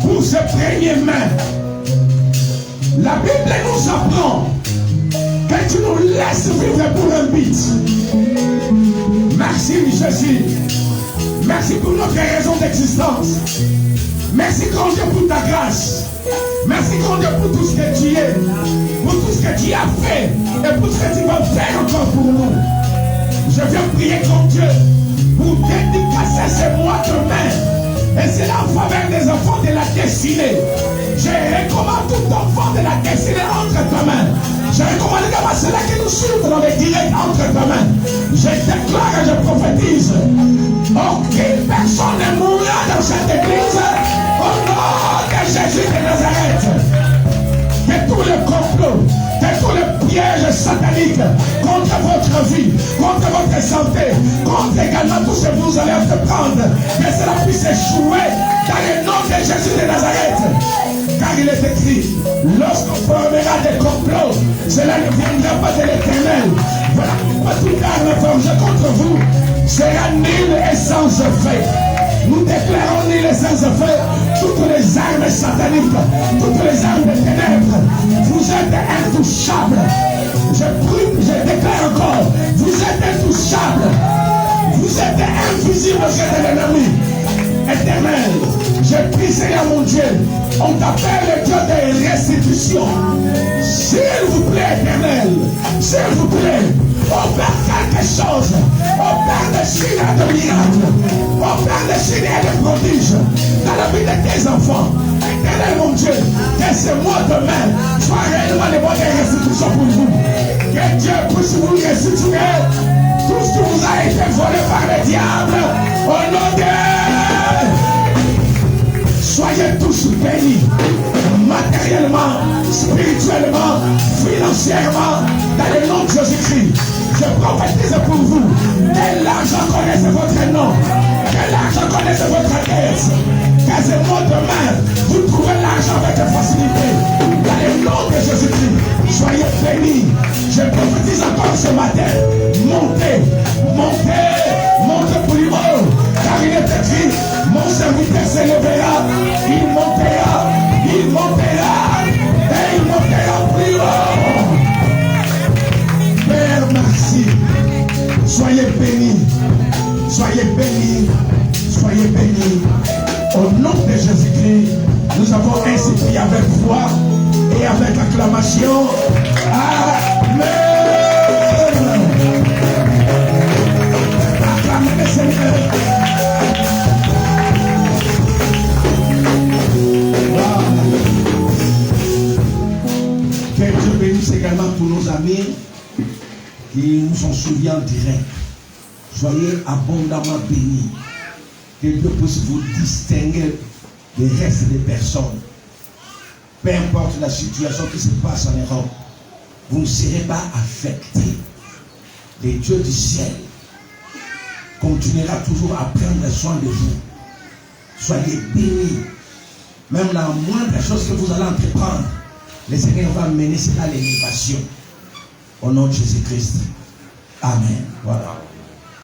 pour ce premier main. La Bible nous apprend que tu nous laisses vivre pour un but. Merci Jésus. Merci pour notre raison d'existence. Merci grand Dieu pour ta grâce. Merci grand Dieu pour tout ce que tu es, pour tout ce que tu as fait et pour ce que tu vas faire encore pour nous. Je viens prier grand Dieu pour dédicacer ces mois de main. Et c'est la faveur des enfants de la destinée. Je recommande tout enfant de la destinée entre ta main. Je recommande également ceux-là qui nous suivent dans les directs entre ta main. Je déclare et je prophétise. Aucune personne ne mourra dans cette église au nom de Jésus de Nazareth. Que tous les complots, que tous les pièges sataniques contre votre vie, contre votre santé, contre également tout ce que vous allez entreprendre, que cela puisse échouer dans le nom de Jésus de Nazareth. Car il est écrit, lorsqu'on formera des complots, cela ne viendra pas de l'Éternel. Voilà pourquoi toute arme forgée contre vous sera nulle et sans effet. Nous déclarons nulle et sans effet toutes les armes sataniques, toutes les armes des ténèbres. Vous êtes intouchables. Je déclare encore, vous êtes intouchables. Vous êtes invisibles aux yeux de l'ennemi. Éternel, je prie Seigneur mon Dieu, on t'appelle le Dieu de restitution. S'il vous plaît, Éternel, s'il vous plaît, opère quelque chose, opère des signes et de miracles, opère des signes et de prodiges dans la vie de tes enfants. Éternel mon Dieu, que ce mois de mai soit réellement le mois de restitution pour vous. Que Dieu puisse vous restituer tout ce qui vous a été volé par le diable au nom de... Soyez tous bénis, matériellement, spirituellement, financièrement, dans le nom de Jésus-Christ. Je prophétise pour vous. Que l'argent connaisse votre nom. Que l'argent connaisse votre adresse. Que ce mois demain, vous trouvez l'argent avec facilité. Dans le nom de Jésus-Christ, soyez bénis. Je prophétise encore ce matin. Montez, montez, montez plus haut. Car il est écrit, mon serviteur s'élèvera, il montera, il montera, et il montera plus haut. Père, merci. Soyez bénis, soyez bénis, soyez bénis. Au nom de Jésus-Christ, nous avons ainsi prié avec foi et avec acclamation. Amen. Acclamez le Seigneur. Que Dieu bénisse également tous nos amis qui nous sont suivis en direct. Soyez abondamment bénis. Que Dieu puisse vous distinguer des restes des personnes. Peu importe la situation qui se passe en Europe, vous ne serez pas affectés. Le Dieu du ciel continuera toujours à prendre soin de vous. Soyez bénis. Même la moindre chose que vous allez entreprendre, le Seigneur va mener cela à l'élévation. Au nom de Jésus-Christ. Amen. Voilà.